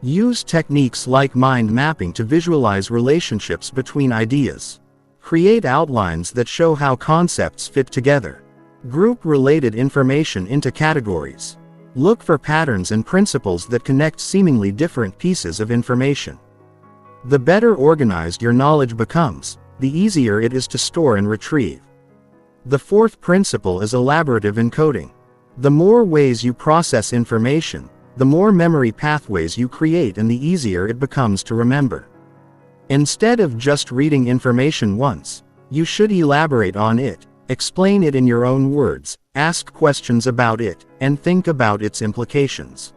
Use techniques like mind mapping to visualize relationships between ideas. Create outlines that show how concepts fit together. Group related information into categories. Look for patterns and principles that connect seemingly different pieces of information. The better organized your knowledge becomes, the easier it is to store and retrieve. The fourth principle is elaborative encoding. The more ways you process information, the more memory pathways you create and the easier it becomes to remember. Instead of just reading information once, you should elaborate on it, explain it in your own words, ask questions about it, and think about its implications.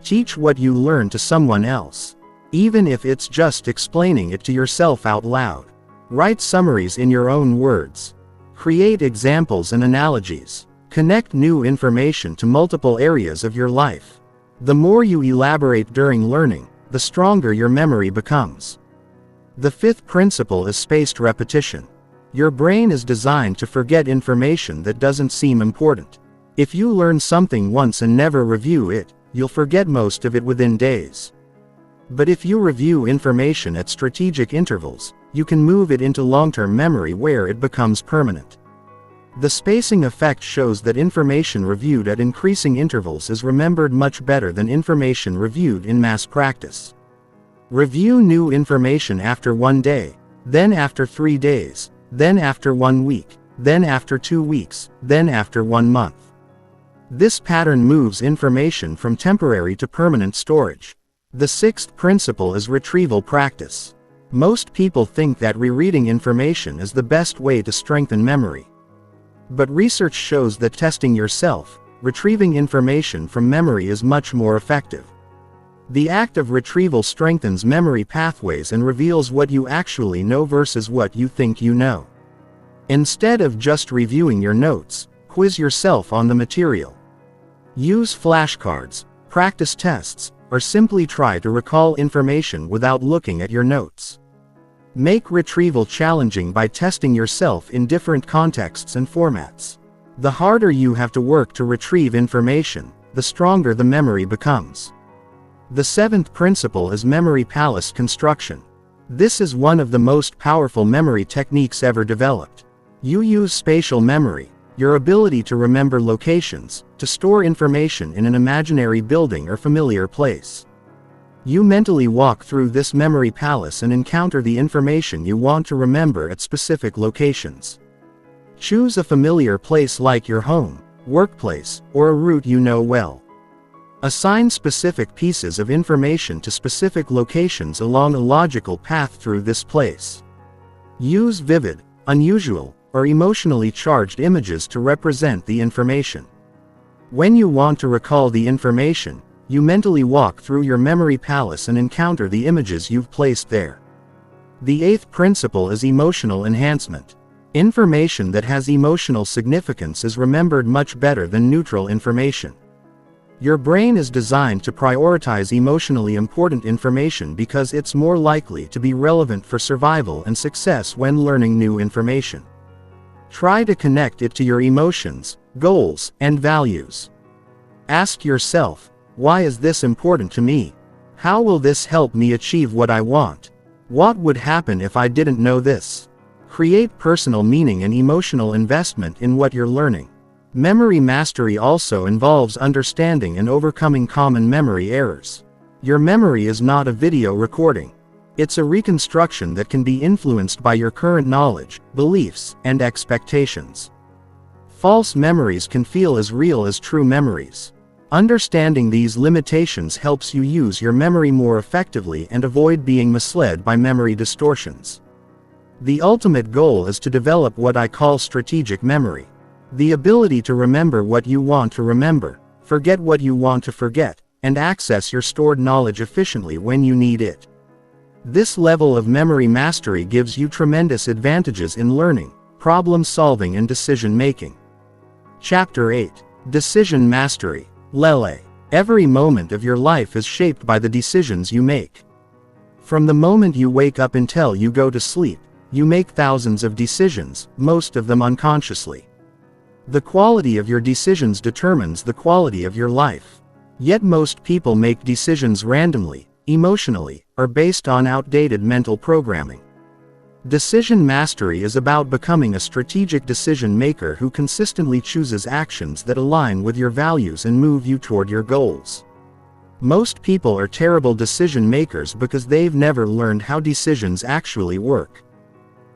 Teach what you learn to someone else, even if it's just explaining it to yourself out loud. Write summaries in your own words. Create examples and analogies. Connect new information to multiple areas of your life. The more you elaborate during learning, the stronger your memory becomes. The fifth principle is spaced repetition. Your brain is designed to forget information that doesn't seem important. If you learn something once and never review it, you'll forget most of it within days. But if you review information at strategic intervals, you can move it into long-term memory where it becomes permanent. The spacing effect shows that information reviewed at increasing intervals is remembered much better than information reviewed in mass practice. Review new information after 1 day, then after 3 days, then after 1 week, then after 2 weeks, then after 1 month. This pattern moves information from temporary to permanent storage. The sixth principle is retrieval practice. Most people think that rereading information is the best way to strengthen memory. But research shows that testing yourself, retrieving information from memory is much more effective. The act of retrieval strengthens memory pathways and reveals what you actually know versus what you think you know. Instead of just reviewing your notes, quiz yourself on the material. Use flashcards, practice tests, or simply try to recall information without looking at your notes. Make retrieval challenging by testing yourself in different contexts and formats. The harder you have to work to retrieve information, the stronger the memory becomes. The seventh principle is memory palace construction. This is one of the most powerful memory techniques ever developed. You use spatial memory, your ability to remember locations, to store information in an imaginary building or familiar place. You mentally walk through this memory palace and encounter the information you want to remember at specific locations. Choose a familiar place like your home, workplace, or a route you know well. Assign specific pieces of information to specific locations along a logical path through this place. Use vivid, unusual, or emotionally charged images to represent the information. When you want to recall the information, you mentally walk through your memory palace and encounter the images you've placed there. The eighth principle is emotional enhancement. Information that has emotional significance is remembered much better than neutral information. Your brain is designed to prioritize emotionally important information because it's more likely to be relevant for survival and success when learning new information. Try to connect it to your emotions, goals, and values. Ask yourself, why is this important to me? How will this help me achieve what I want? What would happen if I didn't know this? Create personal meaning and emotional investment in what you're learning. Memory mastery also involves understanding and overcoming common memory errors. Your memory is not a video recording. It's a reconstruction that can be influenced by your current knowledge, beliefs, and expectations. False memories can feel as real as true memories. Understanding these limitations helps you use your memory more effectively and avoid being misled by memory distortions. The ultimate goal is to develop what I call strategic memory. The ability to remember what you want to remember, forget what you want to forget, and access your stored knowledge efficiently when you need it. This level of memory mastery gives you tremendous advantages in learning, problem solving and decision making. Chapter 8. Decision Mastery. Lele. Every moment of your life is shaped by the decisions you make. From the moment you wake up until you go to sleep, you make thousands of decisions, most of them unconsciously. The quality of your decisions determines the quality of your life. Yet most people make decisions randomly, emotionally, or based on outdated mental programming. Decision mastery is about becoming a strategic decision maker who consistently chooses actions that align with your values and move you toward your goals. Most people are terrible decision makers because they've never learned how decisions actually work.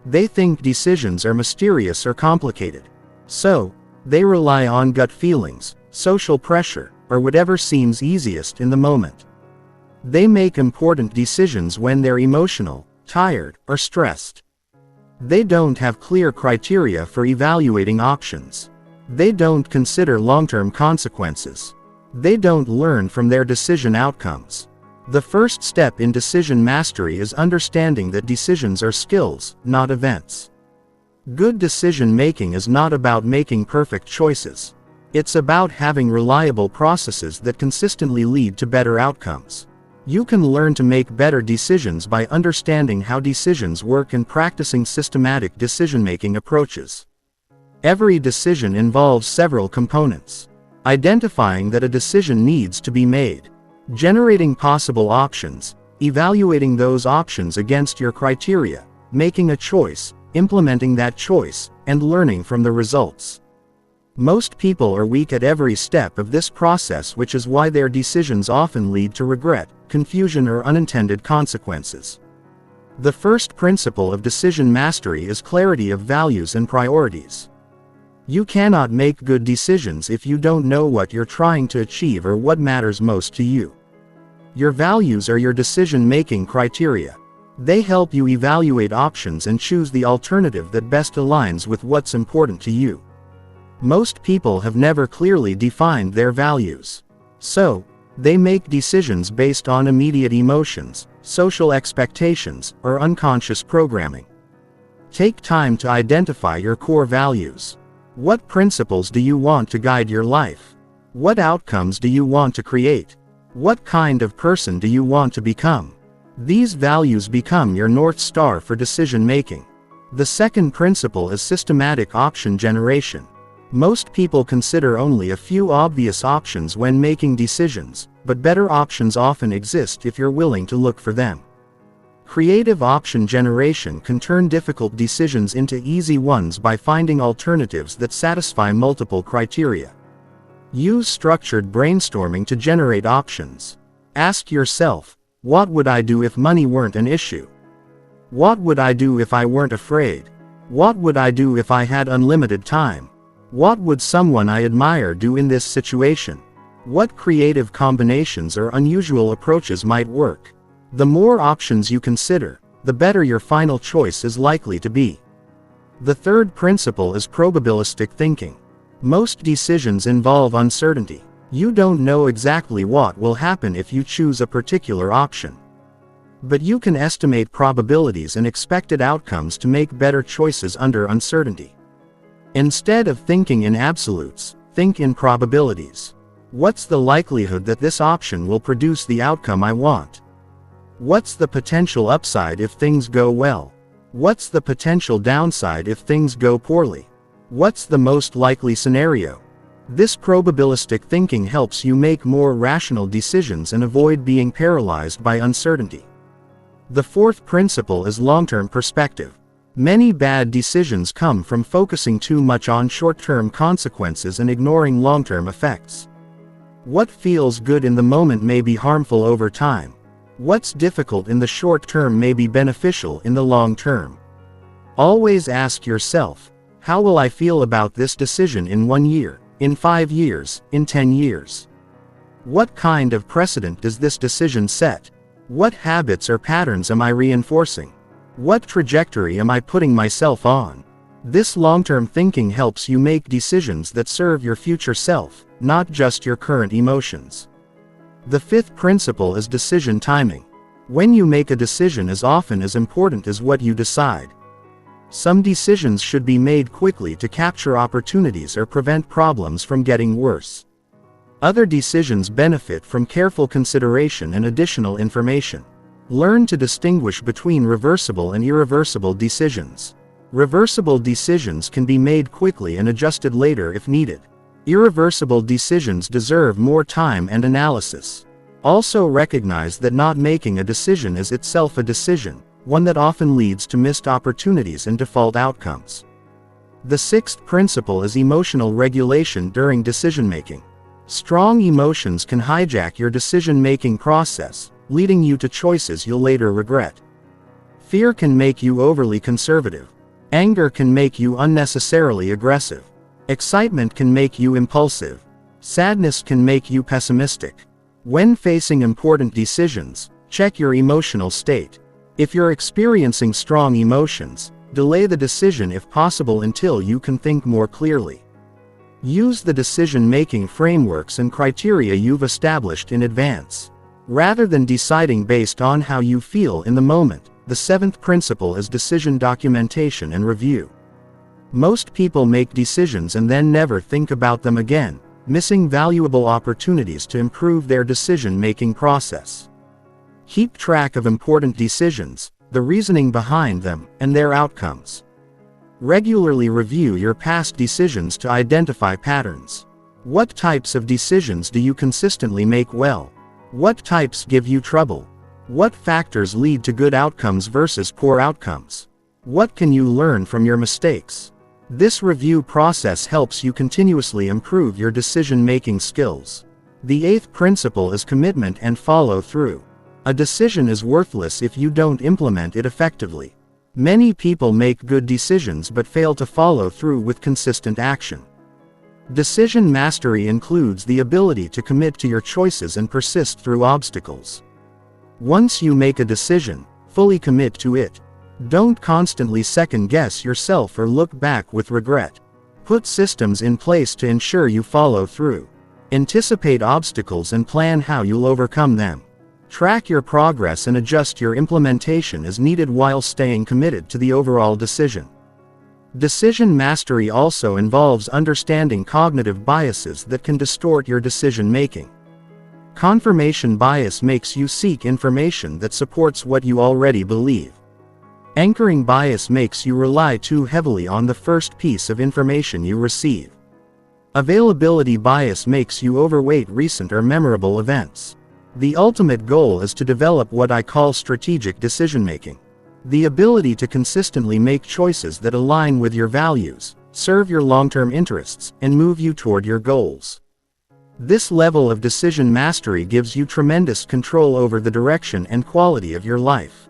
They think decisions are mysterious or complicated. So, they rely on gut feelings, social pressure, or whatever seems easiest in the moment. They make important decisions when they're emotional, tired, or stressed. They don't have clear criteria for evaluating options. They don't consider long-term consequences. They don't learn from their decision outcomes. The first step in decision mastery is understanding that decisions are skills, not events. Good decision making is not about making perfect choices. It's about having reliable processes that consistently lead to better outcomes. You can learn to make better decisions by understanding how decisions work and practicing systematic decision-making approaches. Every decision involves several components. Identifying that a decision needs to be made, generating possible options, evaluating those options against your criteria, making a choice, implementing that choice, and learning from the results. Most people are weak at every step of this process, which is why their decisions often lead to regret, confusion, or unintended consequences. The first principle of decision mastery is clarity of values and priorities. You cannot make good decisions if you don't know what you're trying to achieve or what matters most to you. Your values are your decision-making criteria. They help you evaluate options and choose the alternative that best aligns with what's important to you. Most people have never clearly defined their values. So, they make decisions based on immediate emotions, social expectations, or unconscious programming. Take time to identify your core values. What principles do you want to guide your life? What outcomes do you want to create? What kind of person do you want to become? These values become your North Star for decision making. The second principle is systematic option generation. Most people consider only a few obvious options when making decisions, but better options often exist if you're willing to look for them. Creative option generation can turn difficult decisions into easy ones by finding alternatives that satisfy multiple criteria. Use structured brainstorming to generate options. Ask yourself, what would I do if money weren't an issue? What would I do if I weren't afraid? What would I do if I had unlimited time? What would someone I admire do in this situation? What creative combinations or unusual approaches might work? The more options you consider, the better your final choice is likely to be. The third principle is probabilistic thinking. Most decisions involve uncertainty. You don't know exactly what will happen if you choose a particular option. But you can estimate probabilities and expected outcomes to make better choices under uncertainty. Instead of thinking in absolutes, think in probabilities. What's the likelihood that this option will produce the outcome I want? What's the potential upside if things go well? What's the potential downside if things go poorly? What's the most likely scenario? This probabilistic thinking helps you make more rational decisions and avoid being paralyzed by uncertainty. The fourth principle is long-term perspective. Many bad decisions come from focusing too much on short-term consequences and ignoring long-term effects. What feels good in the moment may be harmful over time. What's difficult in the short term may be beneficial in the long term. Always ask yourself, how will I feel about this decision in 1 year, in 5 years, in 10 years? What kind of precedent does this decision set? What habits or patterns am I reinforcing? What trajectory am I putting myself on? This long-term thinking helps you make decisions that serve your future self, not just your current emotions. The fifth principle is decision timing. When you make a decision is often as important as what you decide. Some decisions should be made quickly to capture opportunities or prevent problems from getting worse. Other decisions benefit from careful consideration and additional information. Learn to distinguish between reversible and irreversible decisions. Reversible decisions can be made quickly and adjusted later if needed. Irreversible decisions deserve more time and analysis. Also recognize that not making a decision is itself a decision, one that often leads to missed opportunities and default outcomes. The sixth principle is emotional regulation during decision-making. Strong emotions can hijack your decision-making process, leading you to choices you'll later regret. Fear can make you overly conservative. Anger can make you unnecessarily aggressive. Excitement can make you impulsive. Sadness can make you pessimistic. When facing important decisions, check your emotional state. If you're experiencing strong emotions, delay the decision if possible until you can think more clearly. Use the decision-making frameworks and criteria you've established in advance. Rather than deciding based on how you feel in the moment, the seventh principle is decision documentation and review. Most people make decisions and then never think about them again, missing valuable opportunities to improve their decision-making process. Keep track of important decisions, the reasoning behind them, and their outcomes. Regularly review your past decisions to identify patterns. What types of decisions do you consistently make well? What types give you trouble? What factors lead to good outcomes versus poor outcomes? What can you learn from your mistakes? This review process helps you continuously improve your decision-making skills. The eighth principle is commitment and follow-through. A decision is worthless if you don't implement it effectively. Many people make good decisions but fail to follow through with consistent action. Decision mastery includes the ability to commit to your choices and persist through obstacles. Once you make a decision, fully commit to it. Don't constantly second-guess yourself or look back with regret. Put systems in place to ensure you follow through. Anticipate obstacles and plan how you'll overcome them. Track your progress and adjust your implementation as needed while staying committed to the overall decision. Decision mastery also involves understanding cognitive biases that can distort your decision-making. Confirmation bias makes you seek information that supports what you already believe. Anchoring bias makes you rely too heavily on the first piece of information you receive. Availability bias makes you overweight recent or memorable events. The ultimate goal is to develop what I call strategic decision-making. The ability to consistently make choices that align with your values, serve your long-term interests, and move you toward your goals. This level of decision mastery gives you tremendous control over the direction and quality of your life.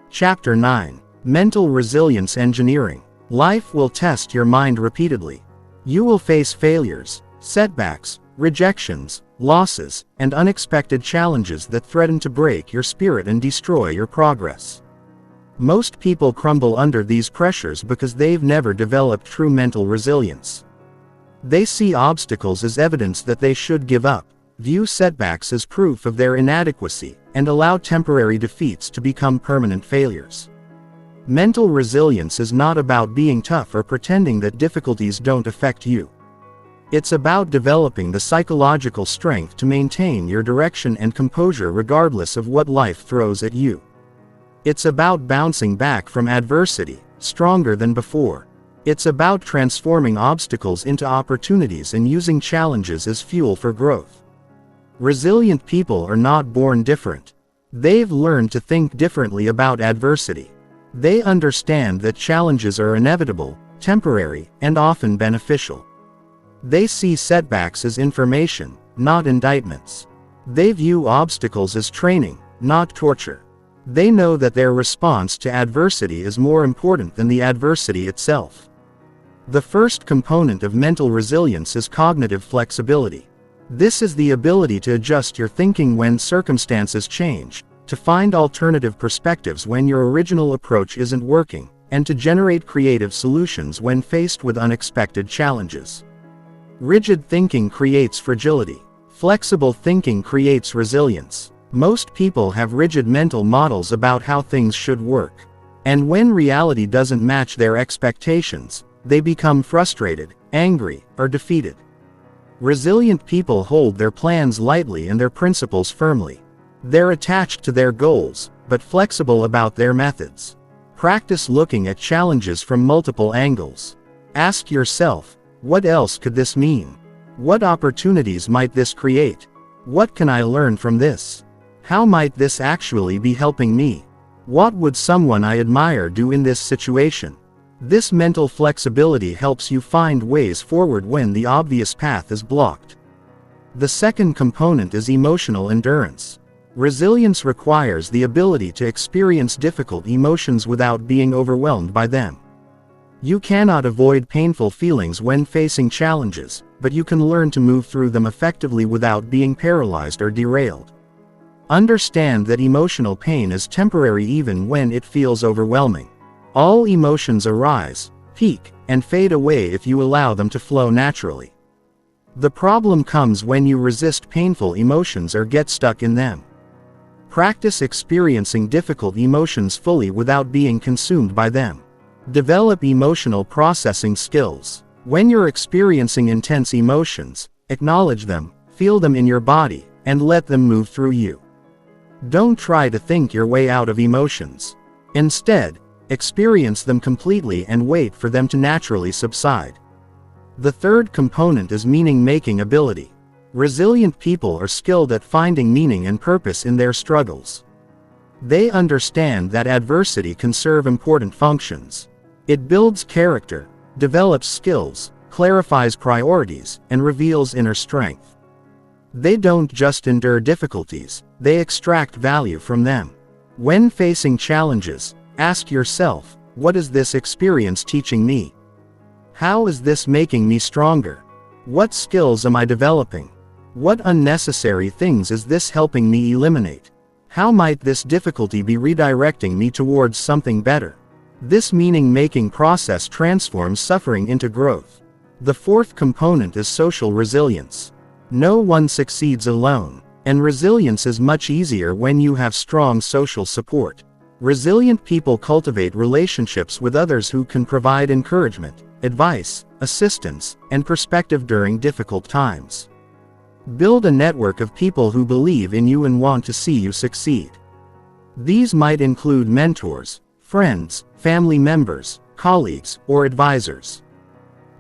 Chapter 9. Mental Resilience Engineering. Life will test your mind repeatedly. You will face failures, setbacks, rejections, losses, and unexpected challenges that threaten to break your spirit and destroy your progress. Most people crumble under these pressures because they've never developed true mental resilience. They see obstacles as evidence that they should give up, view setbacks as proof of their inadequacy, and allow temporary defeats to become permanent failures. Mental resilience is not about being tough or pretending that difficulties don't affect you. It's about developing the psychological strength to maintain your direction and composure regardless of what life throws at you. It's about bouncing back from adversity, stronger than before. It's about transforming obstacles into opportunities and using challenges as fuel for growth. Resilient people are not born different. They've learned to think differently about adversity. They understand that challenges are inevitable, temporary, and often beneficial. They see setbacks as information, not indictments. They view obstacles as training, not torture. They know that their response to adversity is more important than the adversity itself. The first component of mental resilience is cognitive flexibility. This is the ability to adjust your thinking when circumstances change, to find alternative perspectives when your original approach isn't working, and to generate creative solutions when faced with unexpected challenges. Rigid thinking creates fragility. Flexible thinking creates resilience. Most people have rigid mental models about how things should work. And when reality doesn't match their expectations, they become frustrated, angry, or defeated. Resilient people hold their plans lightly and their principles firmly. They're attached to their goals, but flexible about their methods. Practice looking at challenges from multiple angles. Ask yourself, what else could this mean? What opportunities might this create? What can I learn from this? How might this actually be helping me? What would someone I admire do in this situation? This mental flexibility helps you find ways forward when the obvious path is blocked. The second component is emotional endurance. Resilience requires the ability to experience difficult emotions without being overwhelmed by them. You cannot avoid painful feelings when facing challenges, but you can learn to move through them effectively without being paralyzed or derailed. Understand that emotional pain is temporary even when it feels overwhelming. All emotions arise, peak, and fade away if you allow them to flow naturally. The problem comes when you resist painful emotions or get stuck in them. Practice experiencing difficult emotions fully without being consumed by them. Develop emotional processing skills. When you're experiencing intense emotions, acknowledge them, feel them in your body, and let them move through you. Don't try to think your way out of emotions. Instead, experience them completely and wait for them to naturally subside. The third component is meaning-making ability. Resilient people are skilled at finding meaning and purpose in their struggles. They understand that adversity can serve important functions. It builds character, develops skills, clarifies priorities, and reveals inner strength. They don't just endure difficulties, they extract value from them. When facing challenges, ask yourself, what is this experience teaching me? How is this making me stronger? What skills am I developing? What unnecessary things is this helping me eliminate? How might this difficulty be redirecting me towards something better? This meaning-making process transforms suffering into growth. The fourth component is social resilience. No one succeeds alone, and resilience is much easier when you have strong social support. Resilient people cultivate relationships with others who can provide encouragement, advice, assistance, and perspective during difficult times. Build a network of people who believe in you and want to see you succeed. These might include mentors, friends, family members, colleagues, or advisors.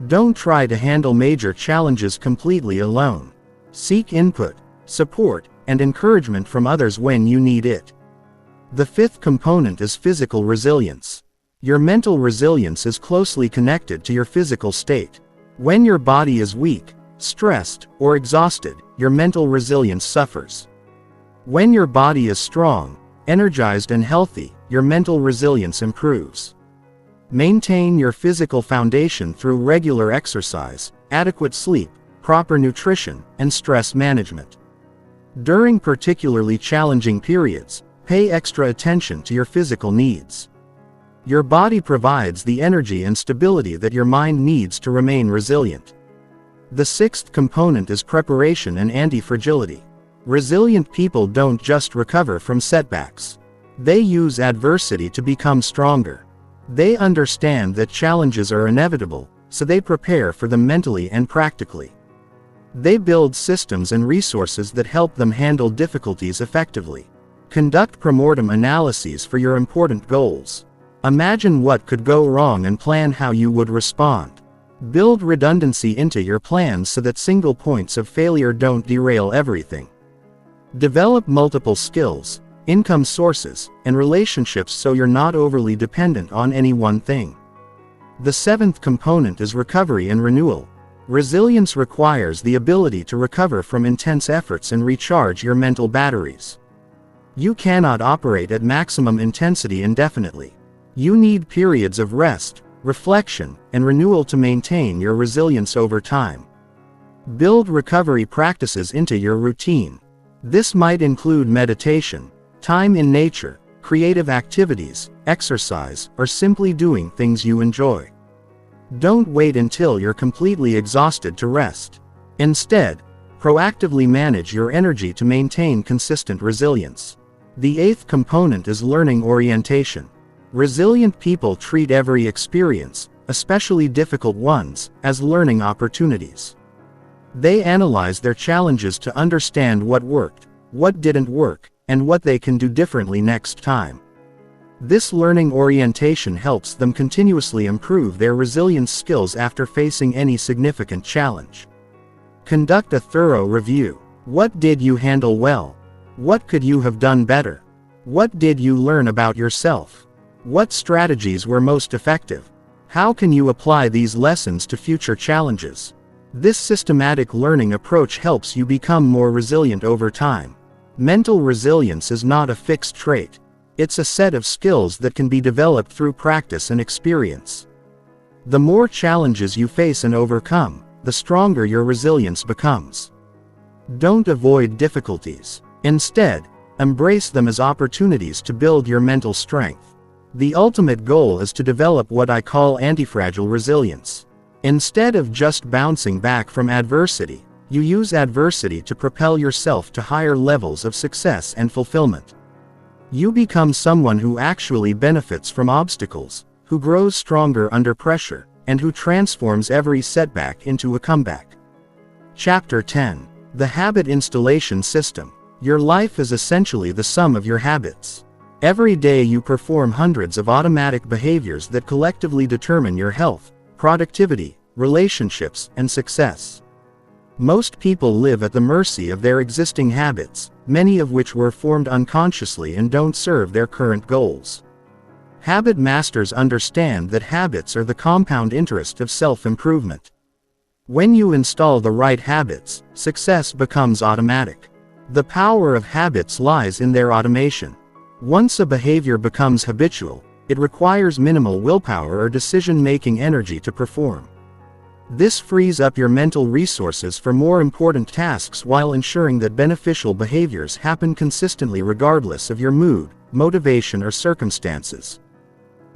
Don't try to handle major challenges completely alone. Seek input, support, and encouragement from others when you need it. The fifth component is physical resilience. Your mental resilience is closely connected to your physical state. When your body is weak, stressed, or exhausted, your mental resilience suffers. When your body is strong, energized, and healthy, your mental resilience improves. Maintain your physical foundation through regular exercise, adequate sleep, proper nutrition, and stress management. During particularly challenging periods, pay extra attention to your physical needs. Your body provides the energy and stability that your mind needs to remain resilient. The sixth component is preparation and anti-fragility. Resilient people don't just recover from setbacks. They use adversity to become stronger. They understand that challenges are inevitable, so they prepare for them mentally and practically. They build systems and resources that help them handle difficulties effectively. Conduct pre-mortem analyses for your important goals. Imagine what could go wrong and plan how you would respond. Build redundancy into your plans so that single points of failure don't derail everything. Develop multiple skills, income sources, and relationships so you're not overly dependent on any one thing. The seventh component is recovery and renewal. Resilience requires the ability to recover from intense efforts and recharge your mental batteries. You cannot operate at maximum intensity indefinitely. You need periods of rest, reflection, and renewal to maintain your resilience over time. Build recovery practices into your routine. This might include meditation, time in nature, creative activities, exercise, or simply doing things you enjoy. Don't wait until you're completely exhausted to rest. Instead, Proactively manage your energy to maintain consistent resilience. The eighth component is learning orientation. Resilient people treat every experience, especially difficult ones, as learning opportunities. They analyze their challenges to understand what worked, what didn't work, and what they can do differently next time. This learning orientation helps them continuously improve their resilience skills after facing any significant challenge. Conduct a thorough review. What did you handle well? What could you have done better? What did you learn about yourself? What strategies were most effective? How can you apply these lessons to future challenges? This systematic learning approach helps you become more resilient over time. Mental resilience is not a fixed trait. It's a set of skills that can be developed through practice and experience. The more challenges you face and overcome, the stronger your resilience becomes. Don't avoid difficulties. Instead, embrace them as opportunities to build your mental strength. The ultimate goal is to develop what I call antifragile resilience. Instead of just bouncing back from adversity, you use adversity to propel yourself to higher levels of success and fulfillment. You become someone who actually benefits from obstacles, who grows stronger under pressure, and who transforms every setback into a comeback. Chapter 10. The Habit Installation System. Your life is essentially the sum of your habits. Every day you perform hundreds of automatic behaviors that collectively determine your health, productivity, relationships, and success. Most people live at the mercy of their existing habits, many of which were formed unconsciously and don't serve their current goals. Habit masters understand that habits are the compound interest of self-improvement. When you install the right habits, success becomes automatic. The power of habits lies in their automation. Once a behavior becomes habitual, it requires minimal willpower or decision-making energy to perform. This frees up your mental resources for more important tasks while ensuring that beneficial behaviors happen consistently regardless of your mood, motivation, or circumstances.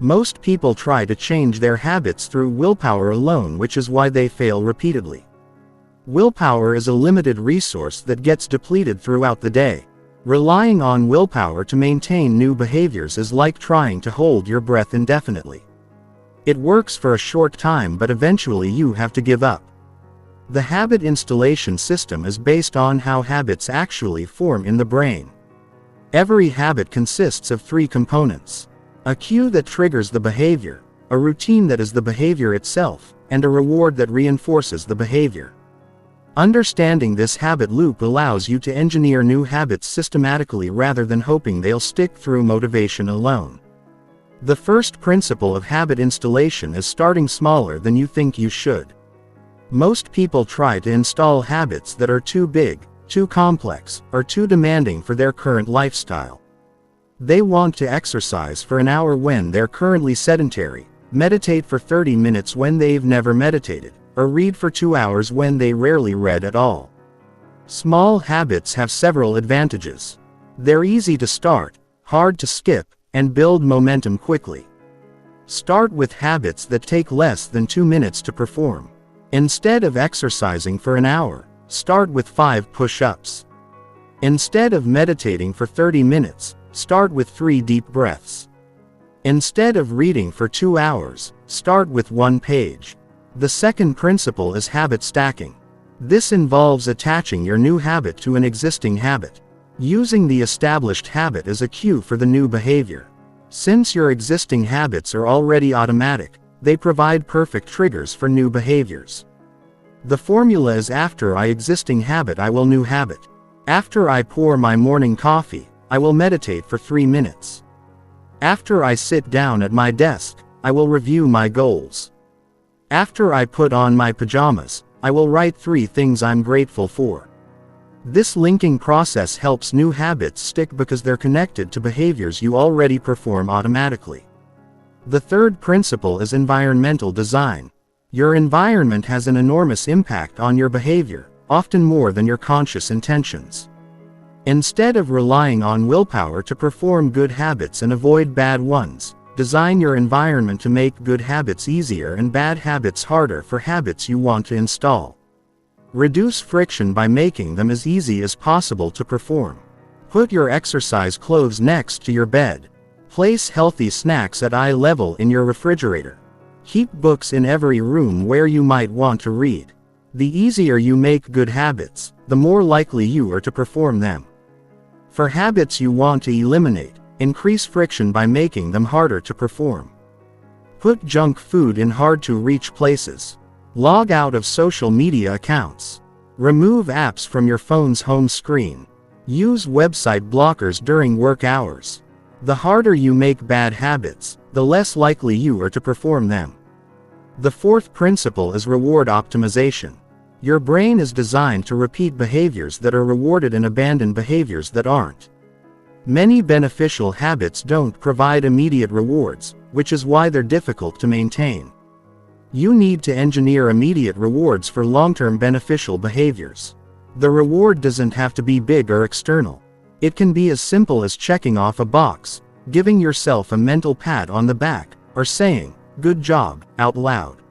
Most people try to change their habits through willpower alone, which is why they fail repeatedly. Willpower is a limited resource that gets depleted throughout the day. Relying on willpower to maintain new behaviors is like trying to hold your breath indefinitely. It works for a short time, but eventually you have to give up. The habit installation system is based on how habits actually form in the brain. Every habit consists of three components: a cue that triggers the behavior, a routine that is the behavior itself, and a reward that reinforces the behavior. Understanding this habit loop allows you to engineer new habits systematically rather than hoping they'll stick through motivation alone. The first principle of habit installation is starting smaller than you think you should. Most people try to install habits that are too big, too complex, or too demanding for their current lifestyle. They want to exercise for an hour when they're currently sedentary, meditate for 30 minutes when they've never meditated, or read for 2 hours when they rarely read at all. Small habits have several advantages. They're easy to start, hard to skip, and build momentum quickly. Start with habits that take less than 2 minutes to perform. Instead of exercising for an hour, start with 5 push-ups. Instead of meditating for 30 minutes, start with 3 deep breaths. Instead of reading for 2 hours, start with 1 page. The second principle is habit stacking. This involves attaching your new habit to an existing habit, using the established habit as a cue for the new behavior. Since your existing habits are already automatic, they provide perfect triggers for new behaviors. The formula is: after I existing habit, I will new habit. After I pour my morning coffee, I will meditate for 3 minutes. After I sit down at my desk, I will review my goals. After I put on my pajamas, I will write 3 things I'm grateful for. This linking process helps new habits stick because they're connected to behaviors you already perform automatically. The third principle is environmental design. Your environment has an enormous impact on your behavior, often more than your conscious intentions. Instead of relying on willpower to perform good habits and avoid bad ones, design your environment to make good habits easier and bad habits harder for habits you want to install. Reduce friction by making them as easy as possible to perform. Put your exercise clothes next to your bed. Place healthy snacks at eye level in your refrigerator. Keep books in every room where you might want to read. The easier you make good habits, the more likely you are to perform them. For habits you want to eliminate, increase friction by making them harder to perform. Put junk food in hard-to-reach places. Log out of social media accounts. Remove apps from your phone's home screen. Use website blockers during work hours. The harder you make bad habits, the less likely you are to perform them. The fourth principle is reward optimization. Your brain is designed to repeat behaviors that are rewarded and abandon behaviors that aren't. Many beneficial habits don't provide immediate rewards, which is why they're difficult to maintain. You need to engineer immediate rewards for long-term beneficial behaviors. The reward doesn't have to be big or external. It can be as simple as checking off a box, giving yourself a mental pat on the back, or saying, "Good job," out loud.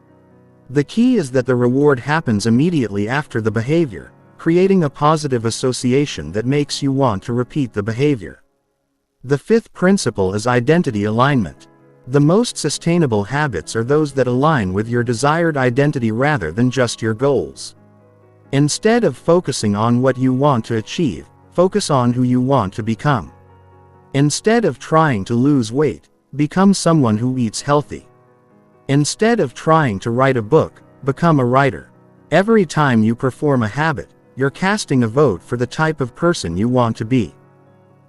The key is that the reward happens immediately after the behavior, creating a positive association that makes you want to repeat the behavior. The fifth principle is identity alignment. The most sustainable habits are those that align with your desired identity rather than just your goals. Instead of focusing on what you want to achieve, focus on who you want to become. Instead of trying to lose weight, become someone who eats healthy. Instead of trying to write a book, become a writer. Every time you perform a habit, you're casting a vote for the type of person you want to be.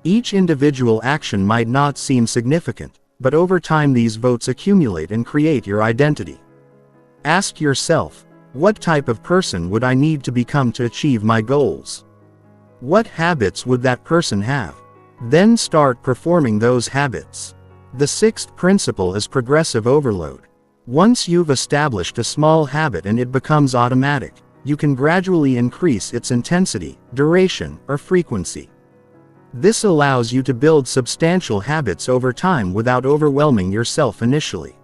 Each individual action might not seem significant, but over time these votes accumulate and create your identity. Ask yourself, what type of person would I need to become to achieve my goals? What habits would that person have? Then start performing those habits. The sixth principle is progressive overload. Once you've established a small habit and it becomes automatic, you can gradually increase its intensity, duration, or frequency. This allows you to build substantial habits over time without overwhelming yourself initially.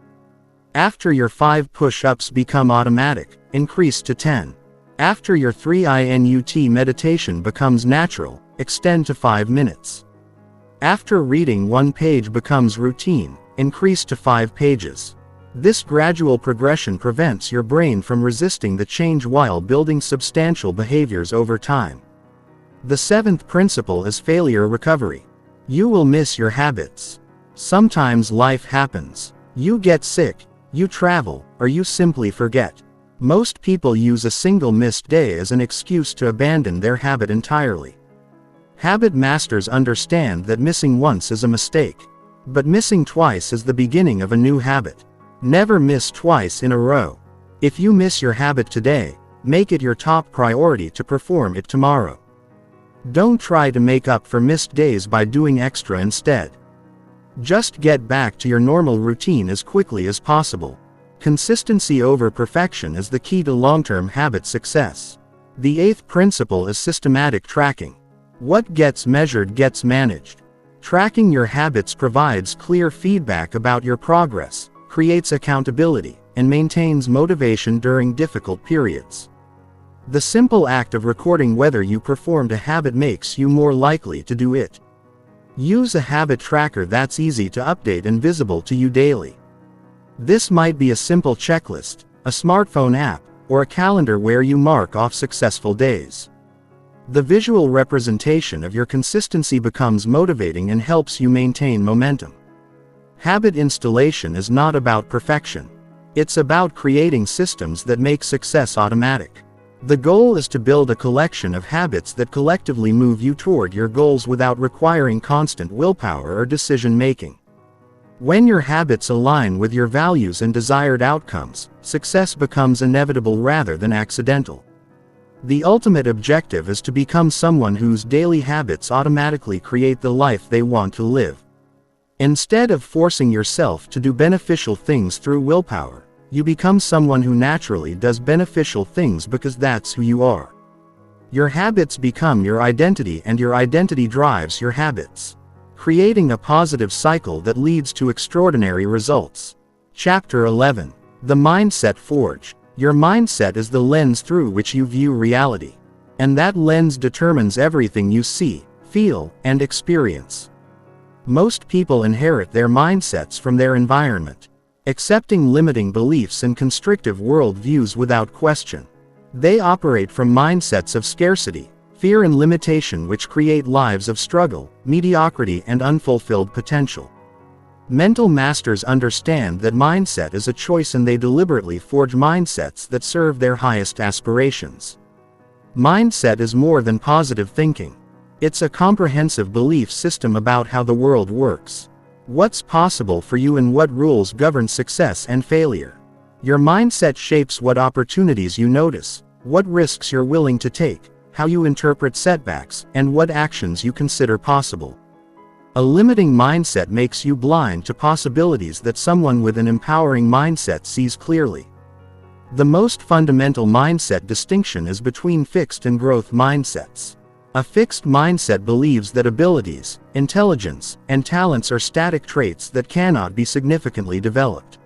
After your 5 push-ups become automatic, increase to 10. After your 3-minute meditation becomes natural, extend to 5 minutes. After reading 1 page becomes routine, increase to 5 pages. This gradual progression prevents your brain from resisting the change while building substantial behaviors over time. The seventh principle is failure recovery. You will miss your habits. Sometimes life happens. You get sick, you travel, or you simply forget. Most people use a single missed day as an excuse to abandon their habit entirely. Habit masters understand that missing once is a mistake. But missing twice is the beginning of a new habit. Never miss twice in a row. If you miss your habit today, make it your top priority to perform it tomorrow. Don't try to make up for missed days by doing extra instead. Just get back to your normal routine as quickly as possible. Consistency over perfection is the key to long-term habit success. The eighth principle is systematic tracking. What gets measured gets managed. Tracking your habits provides clear feedback about your progress, creates accountability, and maintains motivation during difficult periods. The simple act of recording whether you performed a habit makes you more likely to do it. Use a habit tracker that's easy to update and visible to you daily. This might be a simple checklist, a smartphone app, or a calendar where you mark off successful days. The visual representation of your consistency becomes motivating and helps you maintain momentum. Habit installation is not about perfection. It's about creating systems that make success automatic. The goal is to build a collection of habits that collectively move you toward your goals without requiring constant willpower or decision-making. When your habits align with your values and desired outcomes, success becomes inevitable rather than accidental. The ultimate objective is to become someone whose daily habits automatically create the life they want to live. Instead of forcing yourself to do beneficial things through willpower, you become someone who naturally does beneficial things because that's who you are. Your habits become your identity and your identity drives your habits, creating a positive cycle that leads to extraordinary results. Chapter 11. The Mindset Forge. Your mindset is the lens through which you view reality. And that lens determines everything you see, feel, and experience. Most people inherit their mindsets from their environment, accepting limiting beliefs and constrictive worldviews without question. They operate from mindsets of scarcity, fear and limitation, which create lives of struggle, mediocrity, and unfulfilled potential. Mental masters understand that mindset is a choice, and they deliberately forge mindsets that serve their highest aspirations. Mindset is more than positive thinking. It's a comprehensive belief system about how the world works, what's possible for you, and what rules govern success and failure. Your mindset shapes what opportunities you notice, what risks you're willing to take, how you interpret setbacks, and what actions you consider possible. A limiting mindset makes you blind to possibilities that someone with an empowering mindset sees clearly. The most fundamental mindset distinction is between fixed and growth mindsets. A fixed mindset believes that abilities, intelligence, and talents are static traits that cannot be significantly developed.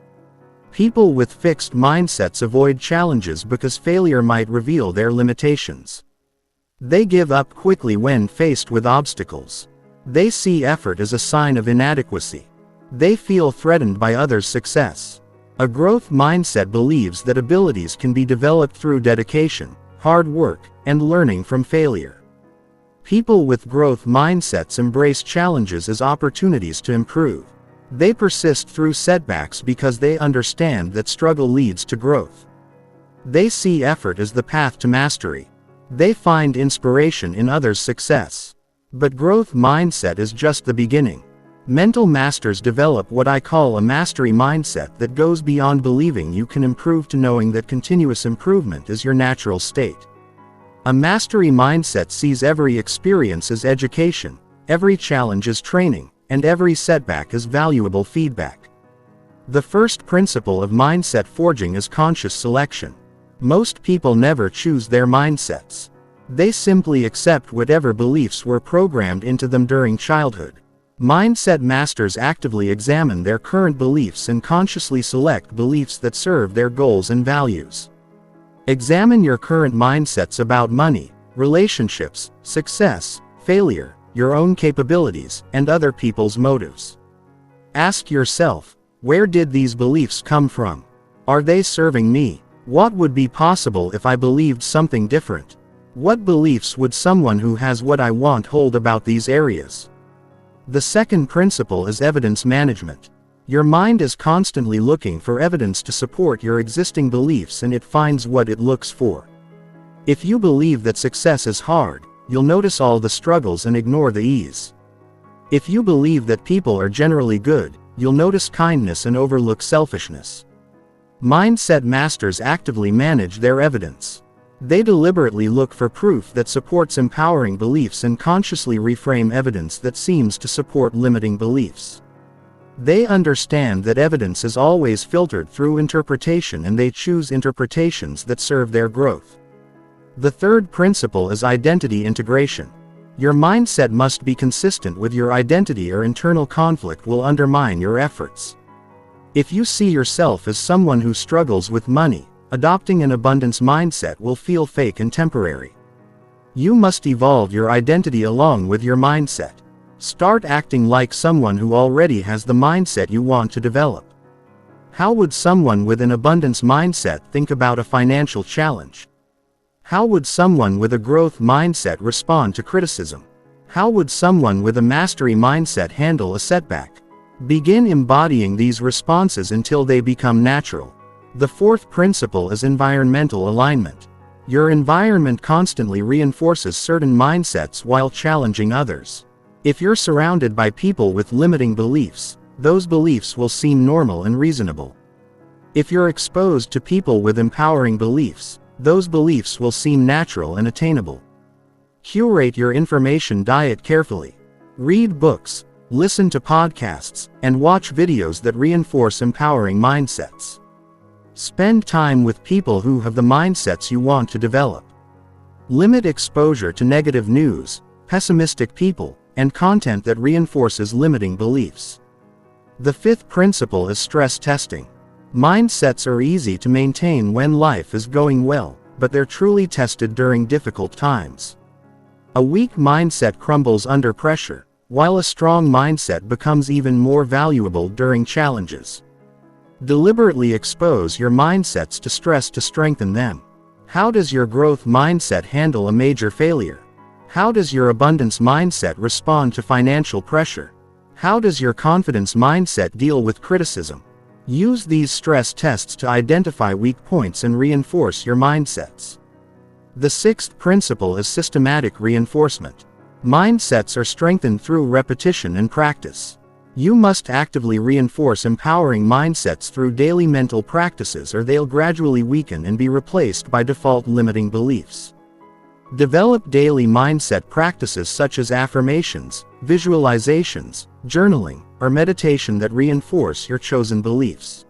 People with fixed mindsets avoid challenges because failure might reveal their limitations. They give up quickly when faced with obstacles. They see effort as a sign of inadequacy. They feel threatened by others' success. A growth mindset believes that abilities can be developed through dedication, hard work, and learning from failure. People with growth mindsets embrace challenges as opportunities to improve. They persist through setbacks because they understand that struggle leads to growth. They see effort as the path to mastery. They find inspiration in others' success. But growth mindset is just the beginning. Mental masters develop what I call a mastery mindset that goes beyond believing you can improve to knowing that continuous improvement is your natural state. A mastery mindset sees every experience as education, every challenge as training, and every setback as valuable feedback. The first principle of mindset forging is conscious selection. Most people never choose their mindsets. They simply accept whatever beliefs were programmed into them during childhood. Mindset masters actively examine their current beliefs and consciously select beliefs that serve their goals and values. Examine your current mindsets about money, relationships, success, failure, your own capabilities, and other people's motives. Ask yourself, where did these beliefs come from? Are they serving me? What would be possible if I believed something different? What beliefs would someone who has what I want hold about these areas? The second principle is evidence management. Your mind is constantly looking for evidence to support your existing beliefs, and it finds what it looks for. If you believe that success is hard, you'll notice all the struggles and ignore the ease. If you believe that people are generally good, you'll notice kindness and overlook selfishness. Mindset masters actively manage their evidence. They deliberately look for proof that supports empowering beliefs and consciously reframe evidence that seems to support limiting beliefs. They understand that evidence is always filtered through interpretation, and they choose interpretations that serve their growth. The third principle is identity integration. Your mindset must be consistent with your identity, or internal conflict will undermine your efforts. If you see yourself as someone who struggles with money, adopting an abundance mindset will feel fake and temporary. You must evolve your identity along with your mindset. Start acting like someone who already has the mindset you want to develop. How would someone with an abundance mindset think about a financial challenge? How would someone with a growth mindset respond to criticism? How would someone with a mastery mindset handle a setback? Begin embodying these responses until they become natural. The fourth principle is environmental alignment. Your environment constantly reinforces certain mindsets while challenging others. If you're surrounded by people with limiting beliefs, those beliefs will seem normal and reasonable. If you're exposed to people with empowering beliefs, those beliefs will seem natural and attainable. Curate your information diet carefully. Read books, listen to podcasts, and watch videos that reinforce empowering mindsets. Spend time with people who have the mindsets you want to develop. Limit exposure to negative news, pessimistic people, and content that reinforces limiting beliefs. The fifth principle is stress testing. Mindsets are easy to maintain when life is going well, but they're truly tested during difficult times. A weak mindset crumbles under pressure, while a strong mindset becomes even more valuable during challenges. Deliberately expose your mindsets to stress to strengthen them. How does your growth mindset handle a major failure? How does your abundance mindset respond to financial pressure? How does your confidence mindset deal with criticism? Use these stress tests to identify weak points and reinforce your mindsets. The sixth principle is systematic reinforcement. Mindsets are strengthened through repetition and practice. You must actively reinforce empowering mindsets through daily mental practices, or they'll gradually weaken and be replaced by default limiting beliefs. Develop daily mindset practices such as affirmations, visualizations, journaling, or meditation that reinforce your chosen beliefs.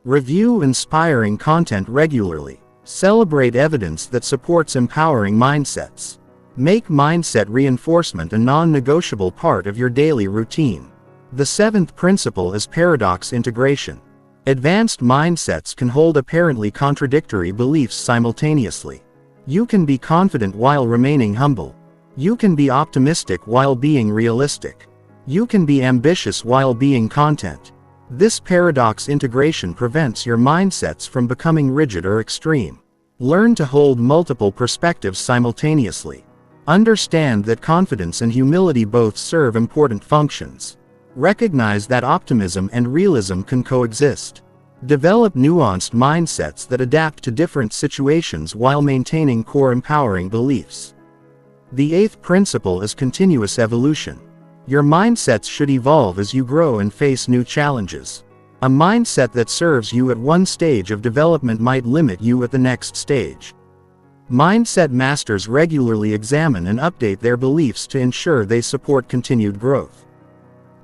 Review inspiring content regularly. Celebrate evidence that supports empowering mindsets. Make mindset reinforcement a non-negotiable part of your daily routine. The seventh principle is paradox integration. Advanced mindsets can hold apparently contradictory beliefs simultaneously. You can be confident while remaining humble. You can be optimistic while being realistic. You can be ambitious while being content. This paradox integration prevents your mindsets from becoming rigid or extreme. Learn to hold multiple perspectives simultaneously. Understand that confidence and humility both serve important functions. Recognize that optimism and realism can coexist. Develop nuanced mindsets that adapt to different situations while maintaining core empowering beliefs. The eighth principle is continuous evolution. Your mindsets should evolve as you grow and face new challenges. A mindset that serves you at one stage of development might limit you at the next stage. Mindset masters regularly examine and update their beliefs to ensure they support continued growth.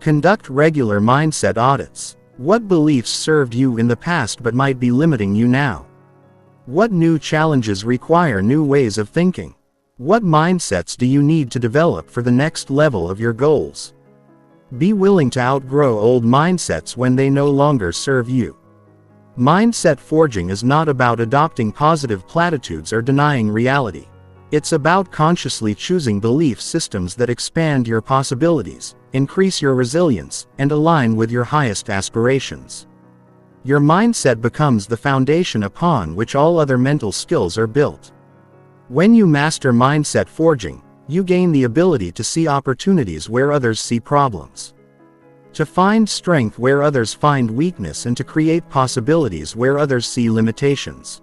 Conduct regular mindset audits. What beliefs served you in the past but might be limiting you now? What new challenges require new ways of thinking? What mindsets do you need to develop for the next level of your goals? Be willing to outgrow old mindsets when they no longer serve you. Mindset forging is not about adopting positive platitudes or denying reality. It's about consciously choosing belief systems that expand your possibilities, increase your resilience, and align with your highest aspirations. Your mindset becomes the foundation upon which all other mental skills are built. When you master mindset forging, you gain the ability to see opportunities where others see problems, to find strength where others find weakness, and to create possibilities where others see limitations.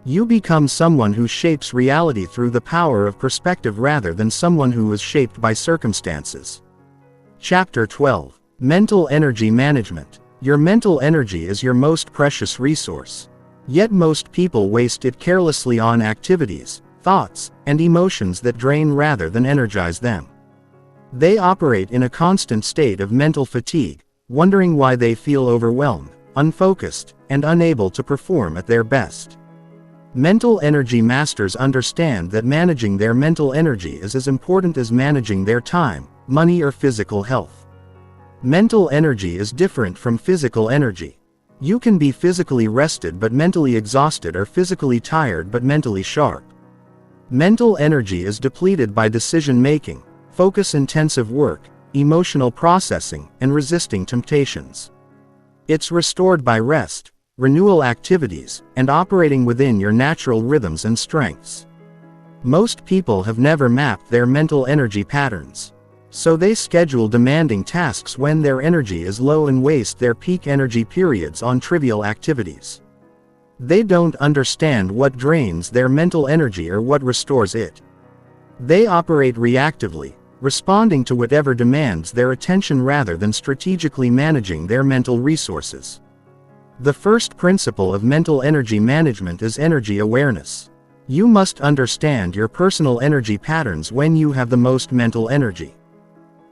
You become someone who shapes reality through the power of perspective rather than someone who is shaped by circumstances. Chapter 12. Mental Energy Management. Your mental energy is your most precious resource. Yet most people waste it carelessly on activities, thoughts, and emotions that drain rather than energize them. They operate in a constant state of mental fatigue, wondering why they feel overwhelmed, unfocused, and unable to perform at their best. Mental energy masters understand that managing their mental energy is as important as managing their time, money, or physical health. Mental energy is different from physical energy. You can be physically rested but mentally exhausted, or physically tired but mentally sharp. Mental energy is depleted by decision-making, focus-intensive work, emotional processing, and resisting temptations. It's restored by rest, renewal activities, and operating within your natural rhythms and strengths. Most people have never mapped their mental energy patterns. So they schedule demanding tasks when their energy is low and waste their peak energy periods on trivial activities. They don't understand what drains their mental energy or what restores it. They operate reactively, responding to whatever demands their attention rather than strategically managing their mental resources. The first principle of mental energy management is energy awareness. You must understand your personal energy patterns when you have the most mental energy.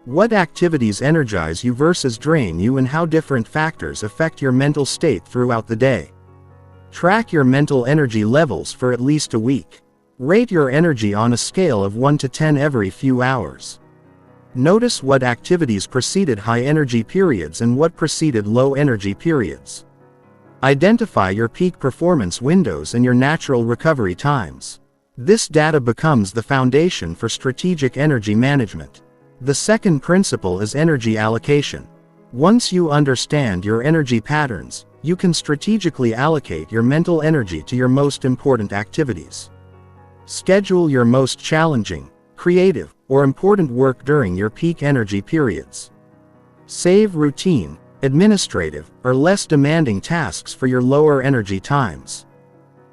What activities energize you versus drain you, and how different factors affect your mental state throughout the day. Track your mental energy levels for at least a week. Rate your energy on a scale of 1 to 10 every few hours. Notice what activities preceded high energy periods and what preceded low energy periods. Identify your peak performance windows and your natural recovery times. This data becomes the foundation for strategic energy management. The second principle is energy allocation. Once you understand your energy patterns, you can strategically allocate your mental energy to your most important activities. Schedule your most challenging, creative, or important work during your peak energy periods. Save routine, administrative, or less demanding tasks for your lower energy times.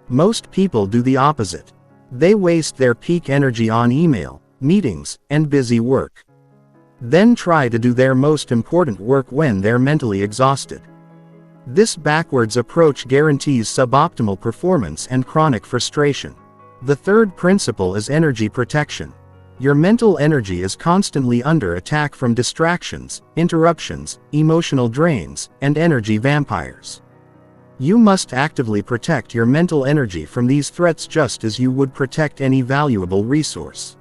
Most people do the opposite. They waste their peak energy on email, meetings, and busy work. Then try to do their most important work when they're mentally exhausted. This backwards approach guarantees suboptimal performance and chronic frustration. The third principle is energy protection. Your mental energy is constantly under attack from distractions, interruptions, emotional drains, and energy vampires. You must actively protect your mental energy from these threats just as you would protect any valuable resource.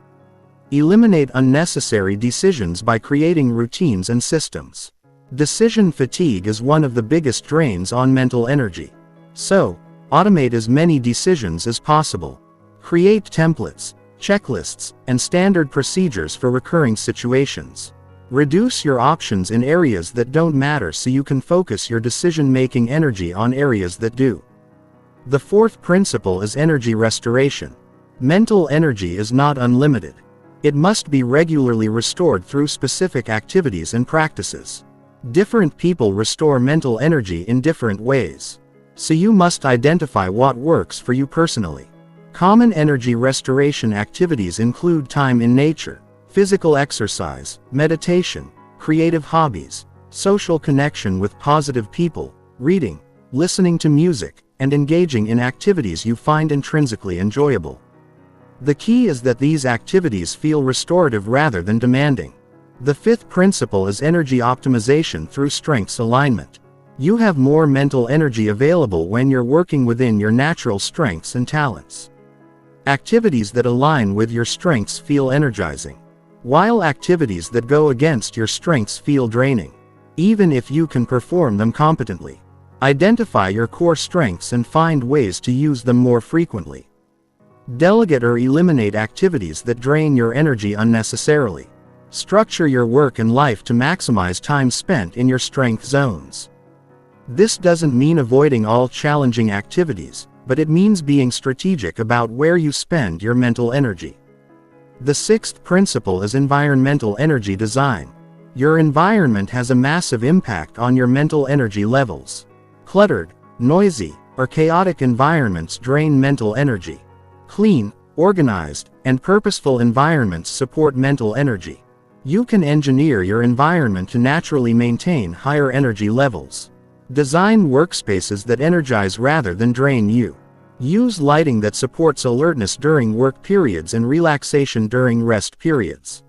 Eliminate unnecessary decisions by creating routines and systems. Decision fatigue is one of the biggest drains on mental energy. So, automate as many decisions as possible. Create templates, checklists, and standard procedures for recurring situations. Reduce your options in areas that don't matter so you can focus your decision-making energy on areas that do. The fourth principle is energy restoration. Mental energy is not unlimited. It must be regularly restored through specific activities and practices. Different people restore mental energy in different ways. So you must identify what works for you personally. Common energy restoration activities include time in nature, physical exercise, meditation, creative hobbies, social connection with positive people, reading, listening to music, and engaging in activities you find intrinsically enjoyable. The key is that these activities feel restorative rather than demanding. The fifth principle is energy optimization through strengths alignment. You have more mental energy available when you're working within your natural strengths and talents. Activities that align with your strengths feel energizing, while activities that go against your strengths feel draining, even if you can perform them competently. Identify your core strengths and find ways to use them more frequently. Delegate or eliminate activities that drain your energy unnecessarily. Structure your work and life to maximize time spent in your strength zones. This doesn't mean avoiding all challenging activities, but it means being strategic about where you spend your mental energy. The sixth principle is environmental energy design. Your environment has a massive impact on your mental energy levels. Cluttered, noisy, or chaotic environments drain mental energy. Clean, organized, and purposeful environments support mental energy. You can engineer your environment to naturally maintain higher energy levels. Design workspaces that energize rather than drain you. Use lighting that supports alertness during work periods and relaxation during rest periods.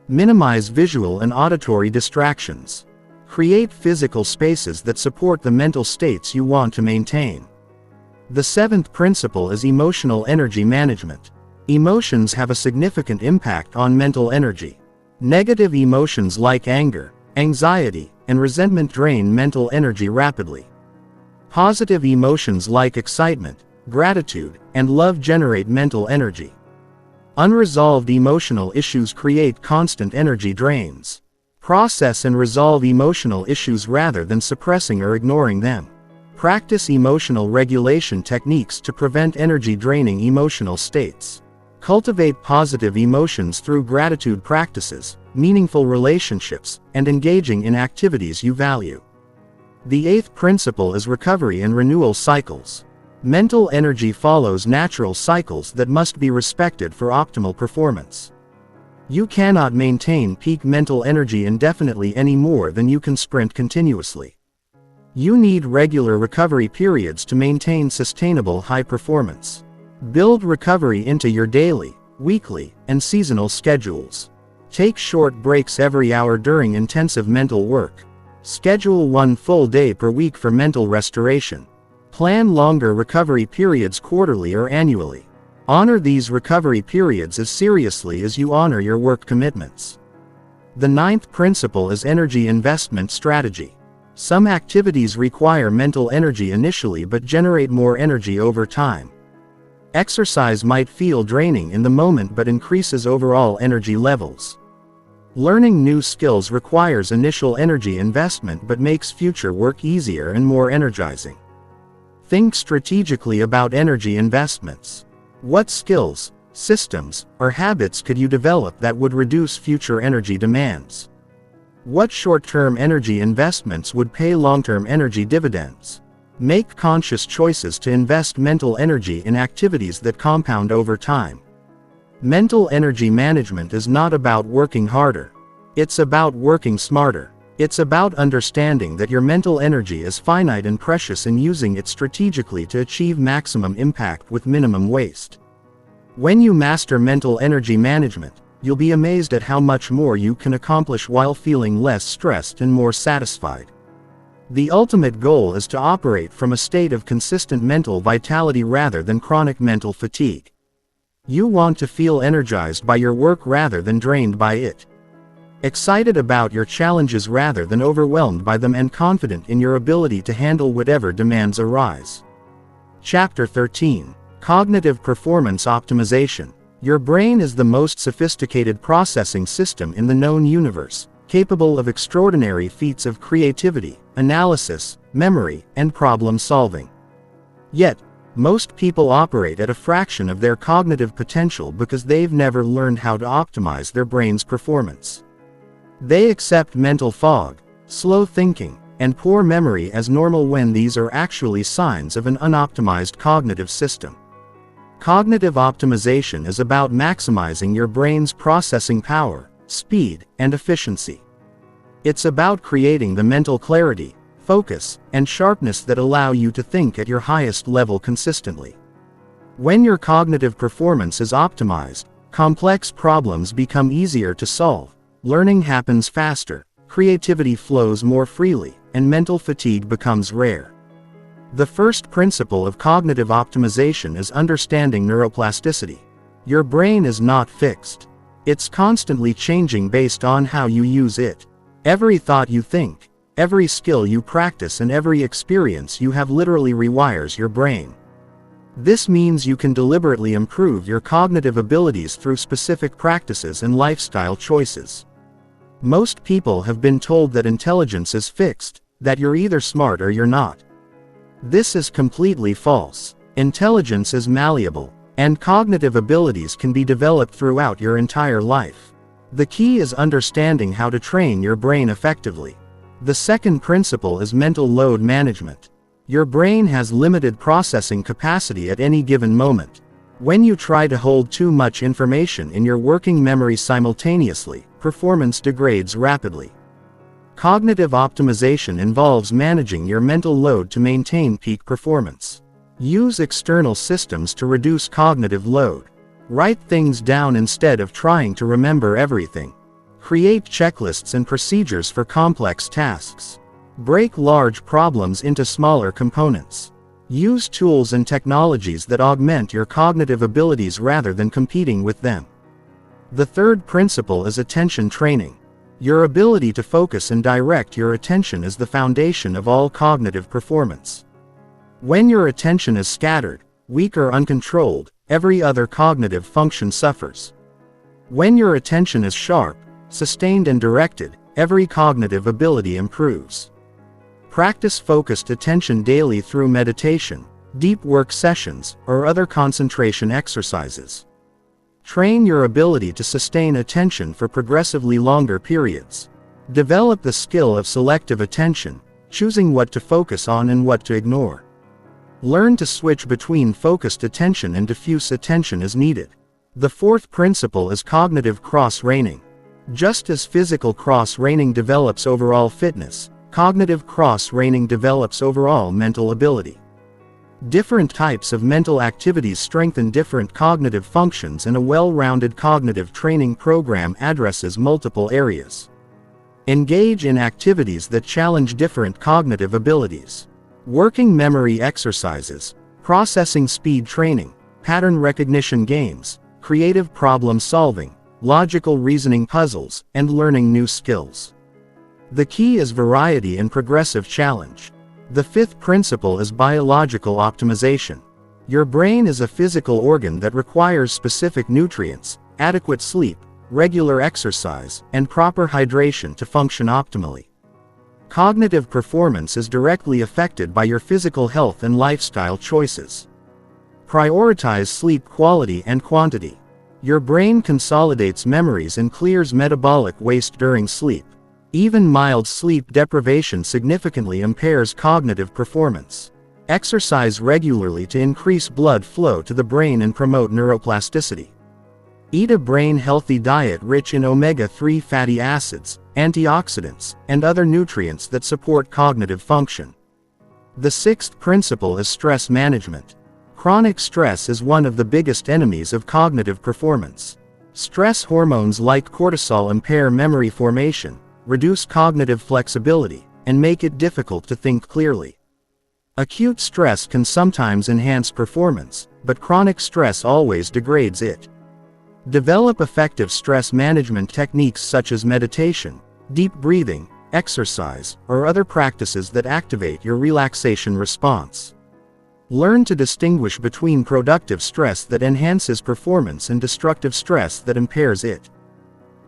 Minimize visual and auditory distractions. Create physical spaces that support the mental states you want to maintain. The seventh principle is emotional energy management. Emotions have a significant impact on mental energy. Negative emotions like anger, anxiety, and resentment drain mental energy rapidly. Positive emotions like excitement, gratitude, and love generate mental energy. Unresolved emotional issues create constant energy drains. Process and resolve emotional issues rather than suppressing or ignoring them. Practice emotional regulation techniques to prevent energy-draining emotional states. Cultivate positive emotions through gratitude practices, meaningful relationships, and engaging in activities you value. The eighth principle is recovery and renewal cycles. Mental energy follows natural cycles that must be respected for optimal performance. You cannot maintain peak mental energy indefinitely any more than you can sprint continuously. You need regular recovery periods to maintain sustainable high performance. Build recovery into your daily, weekly, and seasonal schedules. Take short breaks every hour during intensive mental work. Schedule one full day per week for mental restoration. Plan longer recovery periods quarterly or annually. Honor these recovery periods as seriously as you honor your work commitments. The ninth principle is energy investment strategy. Some activities require mental energy initially but generate more energy over time. Exercise might feel draining in the moment but increases overall energy levels. Learning new skills requires initial energy investment but makes future work easier and more energizing. Think strategically about energy investments. What skills, systems, or habits could you develop that would reduce future energy demands? What short-term energy investments would pay long-term energy dividends? Make conscious choices to invest mental energy in activities that compound over time. Mental energy management is not about working harder. It's about working smarter. It's about understanding that your mental energy is finite and precious and using it strategically to achieve maximum impact with minimum waste. When you master mental energy management, you'll be amazed at how much more you can accomplish while feeling less stressed and more satisfied. The ultimate goal is to operate from a state of consistent mental vitality rather than chronic mental fatigue. You want to feel energized by your work rather than drained by it. Excited about your challenges rather than overwhelmed by them, and confident in your ability to handle whatever demands arise. Chapter 13. Cognitive Performance Optimization. Your brain is the most sophisticated processing system in the known universe, capable of extraordinary feats of creativity, analysis, memory, and problem solving. Yet, most people operate at a fraction of their cognitive potential because they've never learned how to optimize their brain's performance. They accept mental fog, slow thinking, and poor memory as normal when these are actually signs of an unoptimized cognitive system. Cognitive optimization is about maximizing your brain's processing power, speed, and efficiency. It's about creating the mental clarity, focus, and sharpness that allow you to think at your highest level consistently. When your cognitive performance is optimized, complex problems become easier to solve, learning happens faster, creativity flows more freely, and mental fatigue becomes rare. The first principle of cognitive optimization is understanding neuroplasticity. Your brain is not fixed. It's constantly changing based on how you use it. Every thought you think, every skill you practice, and every experience you have literally rewires your brain. This means you can deliberately improve your cognitive abilities through specific practices and lifestyle choices. Most people have been told that intelligence is fixed, that you're either smart or you're not. This is completely false. Intelligence is malleable, and cognitive abilities can be developed throughout your entire life. The key is understanding how to train your brain effectively. The second principle is mental load management. Your brain has limited processing capacity at any given moment. When you try to hold too much information in your working memory simultaneously, performance degrades rapidly. Cognitive optimization involves managing your mental load to maintain peak performance. Use external systems to reduce cognitive load. Write things down instead of trying to remember everything. Create checklists and procedures for complex tasks. Break large problems into smaller components. Use tools and technologies that augment your cognitive abilities rather than competing with them. The third principle is attention training. Your ability to focus and direct your attention is the foundation of all cognitive performance. When your attention is scattered, weak, or uncontrolled, every other cognitive function suffers. When your attention is sharp, sustained, and directed, every cognitive ability improves. Practice focused attention daily through meditation, deep work sessions, or other concentration exercises. Train your ability to sustain attention for progressively longer periods. Develop the skill of selective attention, choosing what to focus on and what to ignore. Learn to switch between focused attention and diffuse attention as needed. The fourth principle is cognitive cross-training. Just as physical cross-training develops overall fitness, cognitive cross-training develops overall mental ability. Different types of mental activities strengthen different cognitive functions, and a well-rounded cognitive training program addresses multiple areas. Engage in activities that challenge different cognitive abilities. Working memory exercises, processing speed training, pattern recognition games, creative problem solving, logical reasoning puzzles, and learning new skills. The key is variety and progressive challenge. The fifth principle is biological optimization. Your brain is a physical organ that requires specific nutrients, adequate sleep, regular exercise, and proper hydration to function optimally. Cognitive performance is directly affected by your physical health and lifestyle choices. Prioritize sleep quality and quantity. Your brain consolidates memories and clears metabolic waste during sleep. Even mild sleep deprivation significantly impairs cognitive performance. Exercise regularly to increase blood flow to the brain and promote neuroplasticity. Eat a brain-healthy diet rich in omega-3 fatty acids, antioxidants, and other nutrients that support cognitive function. The sixth principle is stress management. Chronic stress is one of the biggest enemies of cognitive performance. Stress hormones like cortisol impair memory formation, reduce cognitive flexibility, and make it difficult to think clearly. Acute stress can sometimes enhance performance, but chronic stress always degrades it. Develop effective stress management techniques such as meditation, deep breathing, exercise, or other practices that activate your relaxation response. Learn to distinguish between productive stress that enhances performance and destructive stress that impairs it.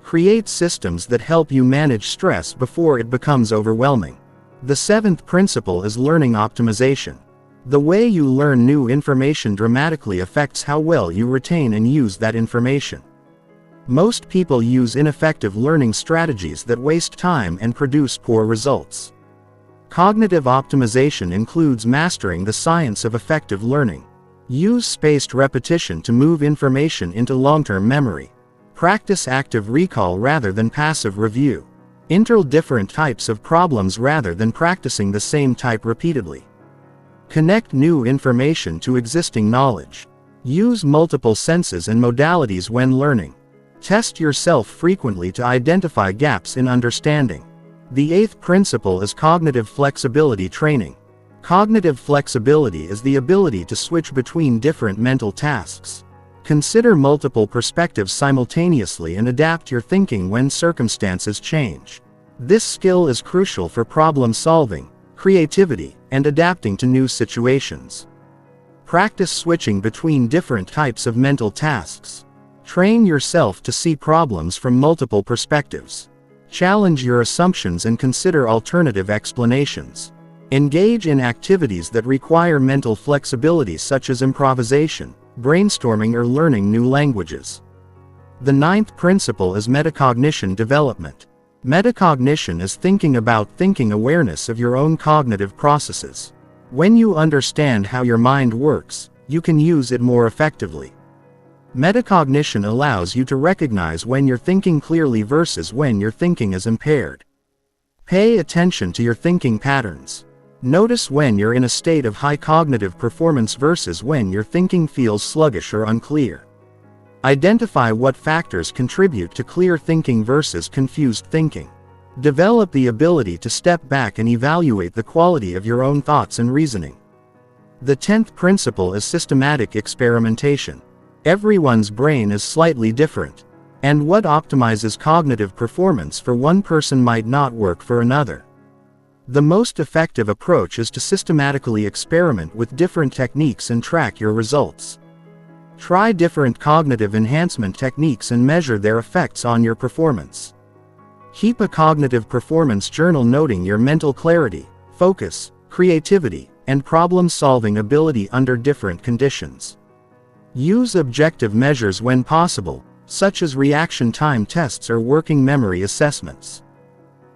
Create systems that help you manage stress before it becomes overwhelming. The seventh principle is learning optimization. The way you learn new information dramatically affects how well you retain and use that information. Most people use ineffective learning strategies that waste time and produce poor results. Cognitive optimization includes mastering the science of effective learning. Use spaced repetition to move information into long-term memory. Practice active recall rather than passive review. Enter different types of problems rather than practicing the same type repeatedly. Connect new information to existing knowledge. Use multiple senses and modalities when learning. Test yourself frequently to identify gaps in understanding. The eighth principle is cognitive flexibility training. Cognitive flexibility is the ability to switch between different mental tasks. Consider multiple perspectives simultaneously and adapt your thinking when circumstances change. This skill is crucial for problem solving, creativity, and adapting to new situations. Practice switching between different types of mental tasks. Train yourself to see problems from multiple perspectives. Challenge your assumptions and consider alternative explanations. Engage in activities that require mental flexibility such as improvisation, brainstorming, or learning new languages. The ninth principle is metacognition development. Metacognition is thinking awareness of your own cognitive processes. When you understand how your mind works, you can use it more effectively. Metacognition allows you to recognize when you're thinking clearly versus when your thinking is impaired. Pay attention to your thinking patterns. Notice when you're in a state of high cognitive performance versus when your thinking feels sluggish or unclear. Identify what factors contribute to clear thinking versus confused thinking. Develop the ability to step back and evaluate the quality of your own thoughts and reasoning. The 10th principle is systematic experimentation. Everyone's brain is slightly different, and what optimizes cognitive performance for one person might not work for another. The most effective approach is to systematically experiment with different techniques and track your results. Try different cognitive enhancement techniques and measure their effects on your performance. Keep a cognitive performance journal noting your mental clarity, focus, creativity, and problem-solving ability under different conditions. Use objective measures when possible, such as reaction time tests or working memory assessments.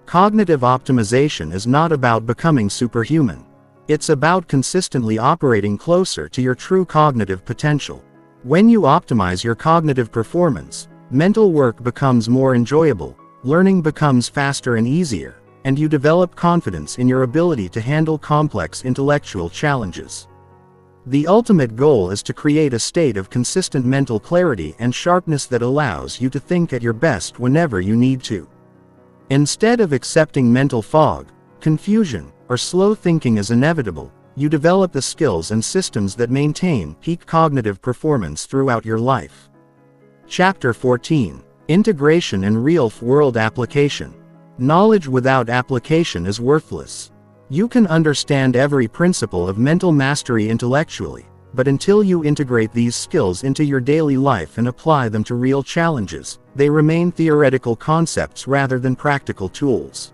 Cognitive optimization is not about becoming superhuman. It's about consistently operating closer to your true cognitive potential. When you optimize your cognitive performance, mental work becomes more enjoyable, learning becomes faster and easier, and you develop confidence in your ability to handle complex intellectual challenges. The ultimate goal is to create a state of consistent mental clarity and sharpness that allows you to think at your best whenever you need to. Instead of accepting mental fog, confusion, or slow thinking as inevitable, you develop the skills and systems that maintain peak cognitive performance throughout your life. Chapter 14: Integration and Real-World Application. Knowledge without application is worthless. You can understand every principle of mental mastery intellectually, but until you integrate these skills into your daily life and apply them to real challenges, they remain theoretical concepts rather than practical tools.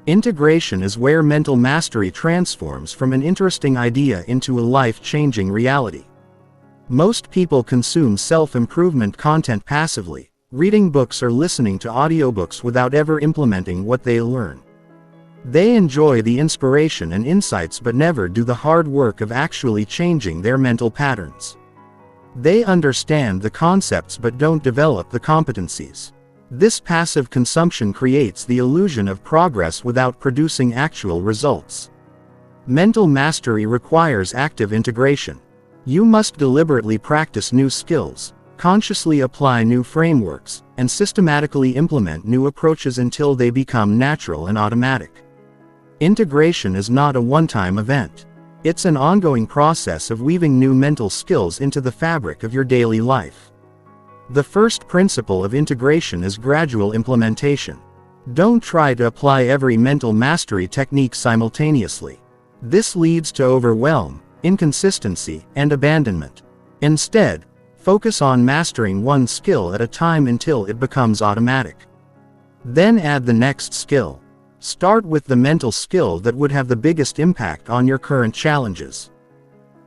Integration is where mental mastery transforms from an interesting idea into a life-changing reality. Most people consume self-improvement content passively, reading books or listening to audiobooks without ever implementing what they learn. They enjoy the inspiration and insights but never do the hard work of actually changing their mental patterns. They understand the concepts but don't develop the competencies. This passive consumption creates the illusion of progress without producing actual results. Mental mastery requires active integration. You must deliberately practice new skills, consciously apply new frameworks, and systematically implement new approaches until they become natural and automatic. Integration is not a one-time event. It's an ongoing process of weaving new mental skills into the fabric of your daily life. The first principle of integration is gradual implementation. Don't try to apply every mental mastery technique simultaneously. This leads to overwhelm, inconsistency, and abandonment. Instead, focus on mastering one skill at a time until it becomes automatic. Then add the next skill. Start with the mental skill that would have the biggest impact on your current challenges.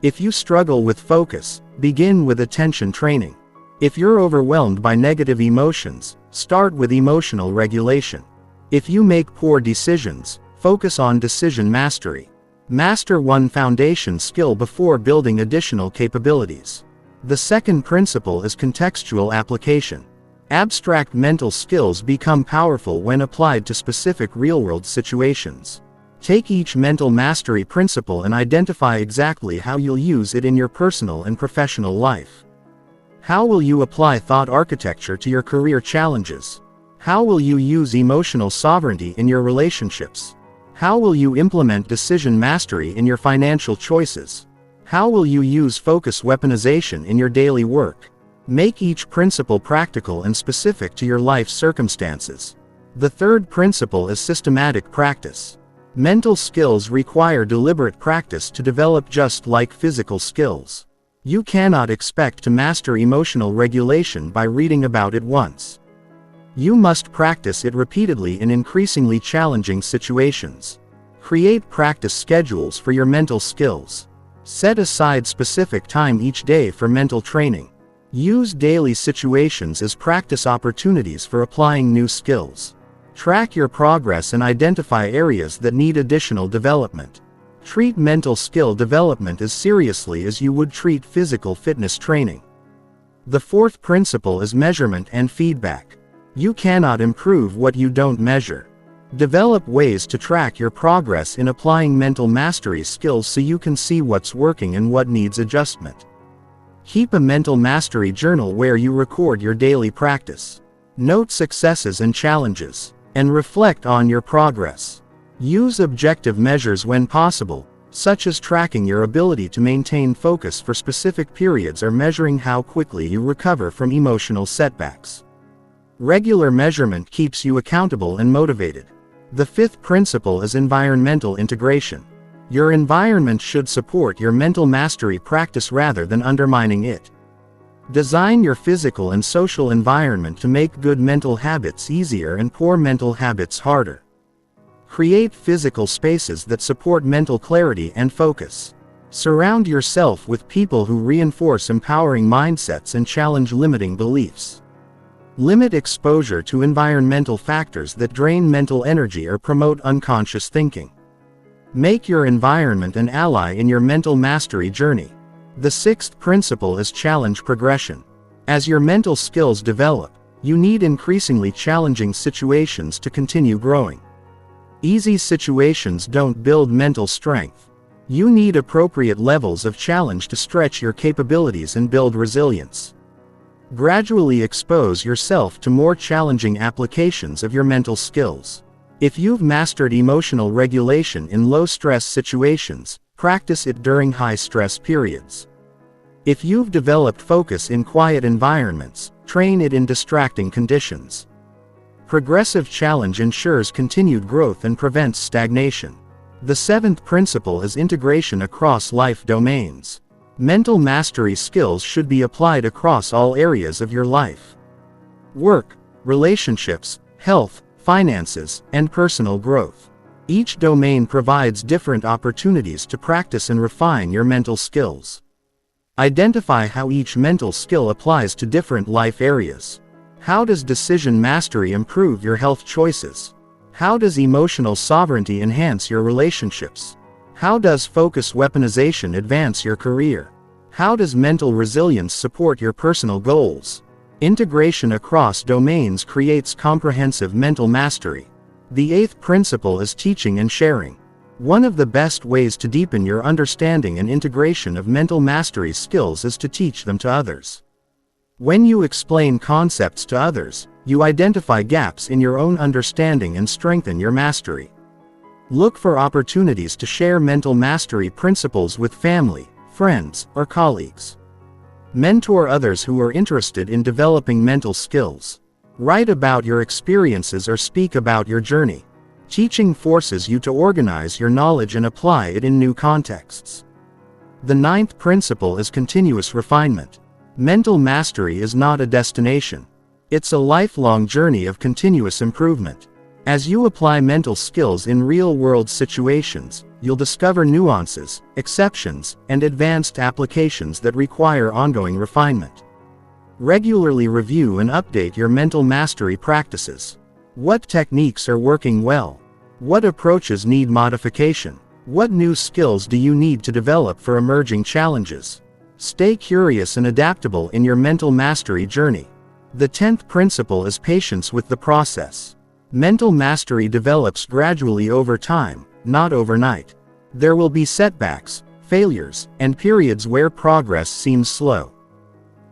If you struggle with focus, begin with attention training. If you're overwhelmed by negative emotions, start with emotional regulation. If you make poor decisions, focus on decision mastery. Master one foundation skill before building additional capabilities. The second principle is contextual application. Abstract mental skills become powerful when applied to specific real-world situations. Take each mental mastery principle and identify exactly how you'll use it in your personal and professional life. How will you apply thought architecture to your career challenges? How will you use emotional sovereignty in your relationships? How will you implement decision mastery in your financial choices? How will you use focus weaponization in your daily work? Make each principle practical and specific to your life circumstances. The third principle is systematic practice. Mental skills require deliberate practice to develop just like physical skills. You cannot expect to master emotional regulation by reading about it once. You must practice it repeatedly in increasingly challenging situations. Create practice schedules for your mental skills. Set aside specific time each day for mental training. Use daily situations as practice opportunities for applying new skills. Track your progress and identify areas that need additional development. Treat mental skill development as seriously as you would treat physical fitness training. The fourth principle is measurement and feedback. You cannot improve what you don't measure. Develop ways to track your progress in applying mental mastery skills so you can see what's working and what needs adjustment. Keep a mental mastery journal where you record your daily practice. Note successes and challenges, and reflect on your progress. Use objective measures when possible, such as tracking your ability to maintain focus for specific periods or measuring how quickly you recover from emotional setbacks. Regular measurement keeps you accountable and motivated. The fifth principle is environmental integration. Your environment should support your mental mastery practice rather than undermining it. Design your physical and social environment to make good mental habits easier and poor mental habits harder. Create physical spaces that support mental clarity and focus. Surround yourself with people who reinforce empowering mindsets and challenge limiting beliefs. Limit exposure to environmental factors that drain mental energy or promote unconscious thinking. Make your environment an ally in your mental mastery journey. The sixth principle is challenge progression. As your mental skills develop, you need increasingly challenging situations to continue growing. Easy situations don't build mental strength. You need appropriate levels of challenge to stretch your capabilities and build resilience. Gradually expose yourself to more challenging applications of your mental skills. If you've mastered emotional regulation in low-stress situations, practice it during high-stress periods. If you've developed focus in quiet environments, train it in distracting conditions. Progressive challenge ensures continued growth and prevents stagnation. The seventh principle is integration across life domains. Mental mastery skills should be applied across all areas of your life. Work, relationships, health, finances, and personal growth. Each domain provides different opportunities to practice and refine your mental skills. Identify how each mental skill applies to different life areas. How does decision mastery improve your health choices? How does emotional sovereignty enhance your relationships? How does focus weaponization advance your career? How does mental resilience support your personal goals? Integration across domains creates comprehensive mental mastery. The eighth principle is teaching and sharing. One of the best ways to deepen your understanding and integration of mental mastery skills is to teach them to others. When you explain concepts to others, you identify gaps in your own understanding and strengthen your mastery. Look for opportunities to share mental mastery principles with family, friends, or colleagues. Mentor others who are interested in developing mental skills. Write about your experiences or speak about your journey. Teaching forces you to organize your knowledge and apply it in new contexts. The ninth principle is continuous refinement. Mental mastery is not a destination. It's a lifelong journey of continuous improvement. As you apply mental skills in real-world situations, you'll discover nuances, exceptions, and advanced applications that require ongoing refinement. Regularly review and update your mental mastery practices. What techniques are working well? What approaches need modification? What new skills do you need to develop for emerging challenges? Stay curious and adaptable in your mental mastery journey. The 10th principle is patience with the process. Mental mastery develops gradually over time, not overnight. There will be setbacks, failures, and periods where progress seems slow.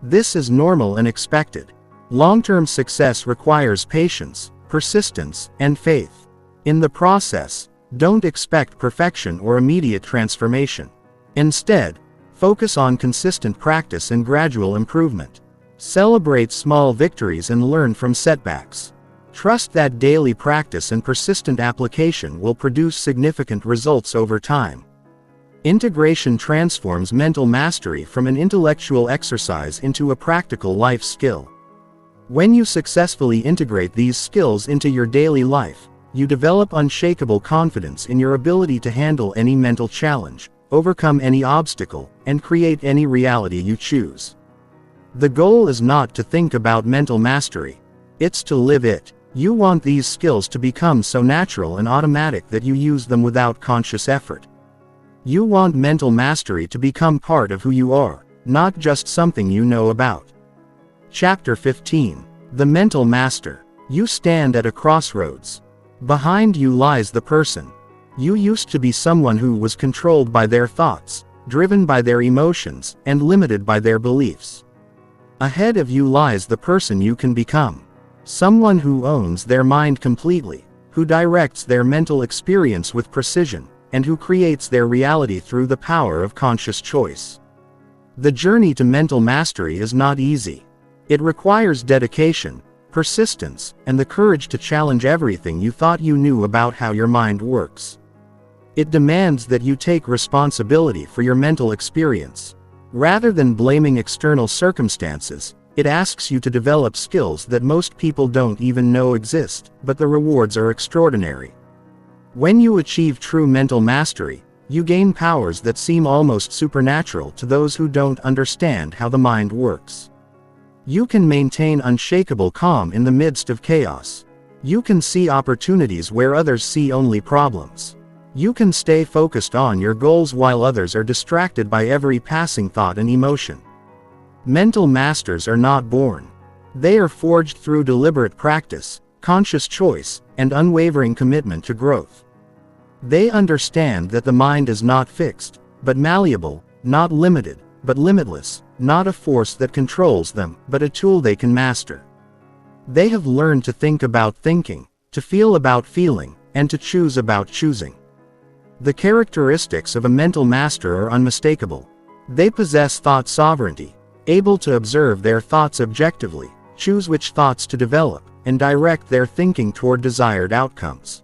This is normal and expected. Long-term success requires patience, persistence, and faith. In the process, don't expect perfection or immediate transformation. Instead, focus on consistent practice and gradual improvement. Celebrate small victories and learn from setbacks. Trust that daily practice and persistent application will produce significant results over time. Integration transforms mental mastery from an intellectual exercise into a practical life skill. When you successfully integrate these skills into your daily life, you develop unshakable confidence in your ability to handle any mental challenge, overcome any obstacle, and create any reality you choose. The goal is not to think about mental mastery. It's to live it. You want these skills to become so natural and automatic that you use them without conscious effort. You want mental mastery to become part of who you are, not just something you know about. Chapter 15. The Mental Master. You stand at a crossroads. Behind you lies the person. You used to be someone who was controlled by their thoughts, driven by their emotions, and limited by their beliefs. Ahead of you lies the person you can become. Someone who owns their mind completely, who directs their mental experience with precision, and who creates their reality through the power of conscious choice. The journey to mental mastery is not easy. It requires dedication, persistence, and the courage to challenge everything you thought you knew about how your mind works. It demands that you take responsibility for your mental experience. Rather than blaming external circumstances, it asks you to develop skills that most people don't even know exist, but the rewards are extraordinary. When you achieve true mental mastery, you gain powers that seem almost supernatural to those who don't understand how the mind works. You can maintain unshakable calm in the midst of chaos. You can see opportunities where others see only problems. You can stay focused on your goals while others are distracted by every passing thought and emotion. Mental masters are not born. They are forged through deliberate practice, conscious choice, and unwavering commitment to growth. They understand that the mind is not fixed, but malleable, not limited, but limitless, not a force that controls them, but a tool they can master. They have learned to think about thinking, to feel about feeling, and to choose about choosing. The characteristics of a mental master are unmistakable. They possess thought sovereignty, able to observe their thoughts objectively, choose which thoughts to develop, and direct their thinking toward desired outcomes.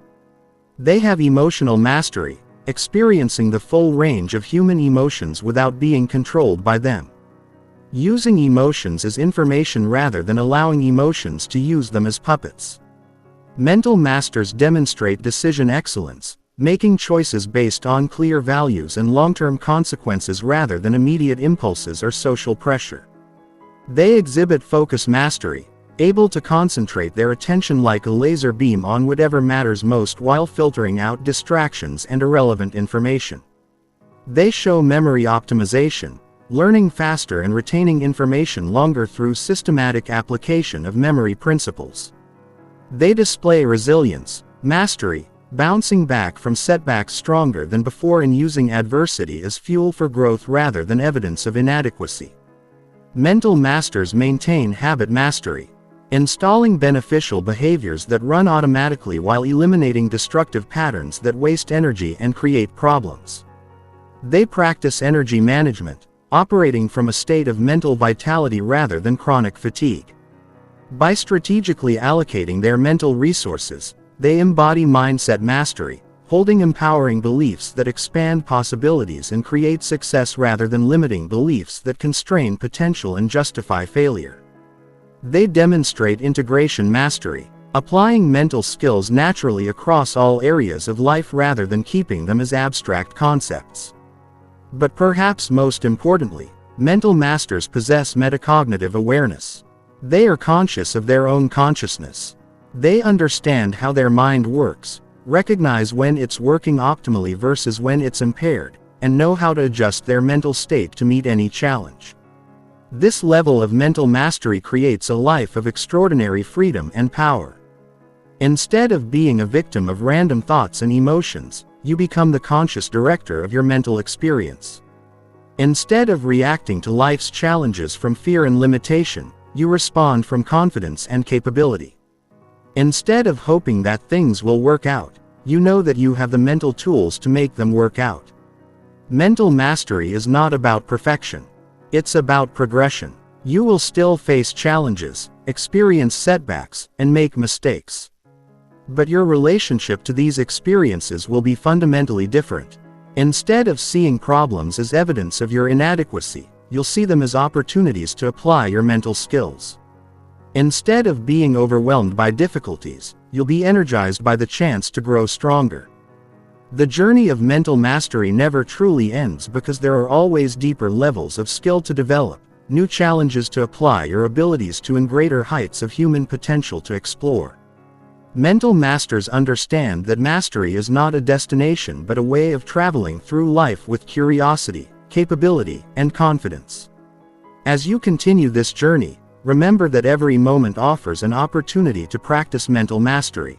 They have emotional mastery, experiencing the full range of human emotions without being controlled by them. Using emotions as information rather than allowing emotions to use them as puppets. Mental masters demonstrate decision excellence, making choices based on clear values and long-term consequences rather than immediate impulses or social pressure. They exhibit focus mastery, able to concentrate their attention like a laser beam on whatever matters most while filtering out distractions and irrelevant information. They show memory optimization, learning faster and retaining information longer through systematic application of memory principles. They display resilience, mastery, bouncing back from setbacks stronger than before and using adversity as fuel for growth rather than evidence of inadequacy. Mental masters maintain habit mastery, installing beneficial behaviors that run automatically while eliminating destructive patterns that waste energy and create problems. They practice energy management, operating from a state of mental vitality rather than chronic fatigue. By strategically allocating their mental resources, they embody mindset mastery, holding empowering beliefs that expand possibilities and create success rather than limiting beliefs that constrain potential and justify failure. They demonstrate integration mastery, applying mental skills naturally across all areas of life rather than keeping them as abstract concepts. But perhaps most importantly, mental masters possess metacognitive awareness. They are conscious of their own consciousness. They understand how their mind works, recognize when it's working optimally versus when it's impaired, and know how to adjust their mental state to meet any challenge. This level of mental mastery creates a life of extraordinary freedom and power. Instead of being a victim of random thoughts and emotions, you become the conscious director of your mental experience. Instead of reacting to life's challenges from fear and limitation, you respond from confidence and capability. Instead of hoping that things will work out, you know that you have the mental tools to make them work out. Mental mastery is not about perfection. It's about progression. You will still face challenges, experience setbacks, and make mistakes. But your relationship to these experiences will be fundamentally different. Instead of seeing problems as evidence of your inadequacy, you'll see them as opportunities to apply your mental skills. Instead of being overwhelmed by difficulties, you'll be energized by the chance to grow stronger. The journey of mental mastery never truly ends because there are always deeper levels of skill to develop, new challenges to apply, or abilities to and greater heights of human potential to explore. Mental masters understand that mastery is not a destination but a way of traveling through life with curiosity, capability, and confidence. As you continue this journey, remember that every moment offers an opportunity to practice mental mastery.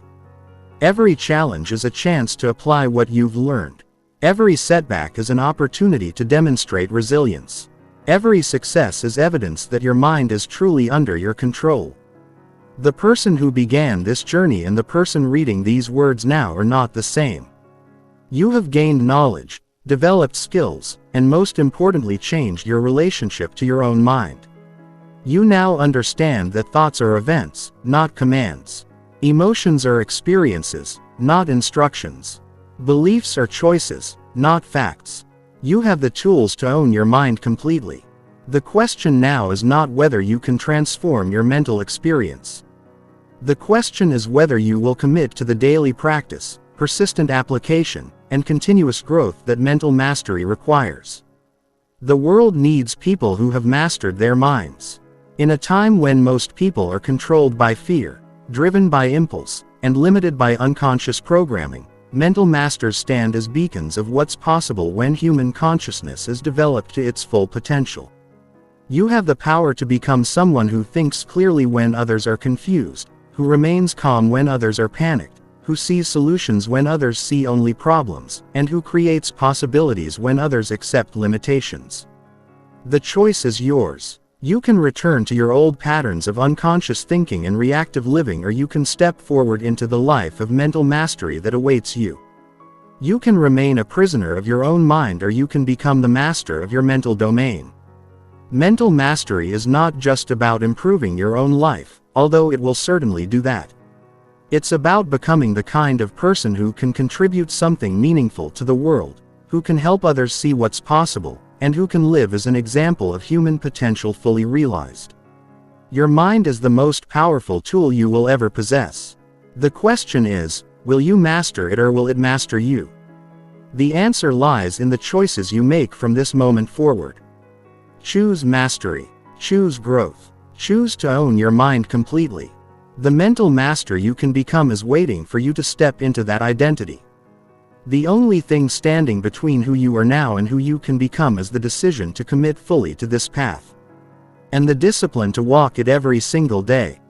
Every challenge is a chance to apply what you've learned. Every setback is an opportunity to demonstrate resilience. Every success is evidence that your mind is truly under your control. The person who began this journey and the person reading these words now are not the same. You have gained knowledge, developed skills, and most importantly changed your relationship to your own mind. You now understand that thoughts are events, not commands. Emotions are experiences, not instructions. Beliefs are choices, not facts. You have the tools to own your mind completely. The question now is not whether you can transform your mental experience. The question is whether you will commit to the daily practice, persistent application, and continuous growth that mental mastery requires. The world needs people who have mastered their minds. In a time when most people are controlled by fear, driven by impulse, and limited by unconscious programming, mental masters stand as beacons of what's possible when human consciousness is developed to its full potential. You have the power to become someone who thinks clearly when others are confused, who remains calm when others are panicked, who sees solutions when others see only problems, and who creates possibilities when others accept limitations. The choice is yours. You can return to your old patterns of unconscious thinking and reactive living, or you can step forward into the life of mental mastery that awaits you. You can remain a prisoner of your own mind, or you can become the master of your mental domain. Mental mastery is not just about improving your own life, although it will certainly do that. It's about becoming the kind of person who can contribute something meaningful to the world, who can help others see what's possible, and who can live as an example of human potential fully realized. Your mind is the most powerful tool you will ever possess. The question is, will you master it or will it master you? The answer lies in the choices you make from this moment forward. Choose mastery. Choose growth. Choose to own your mind completely. The mental master you can become is waiting for you to step into that identity. The only thing standing between who you are now and who you can become is the decision to commit fully to this path. And the discipline to walk it every single day.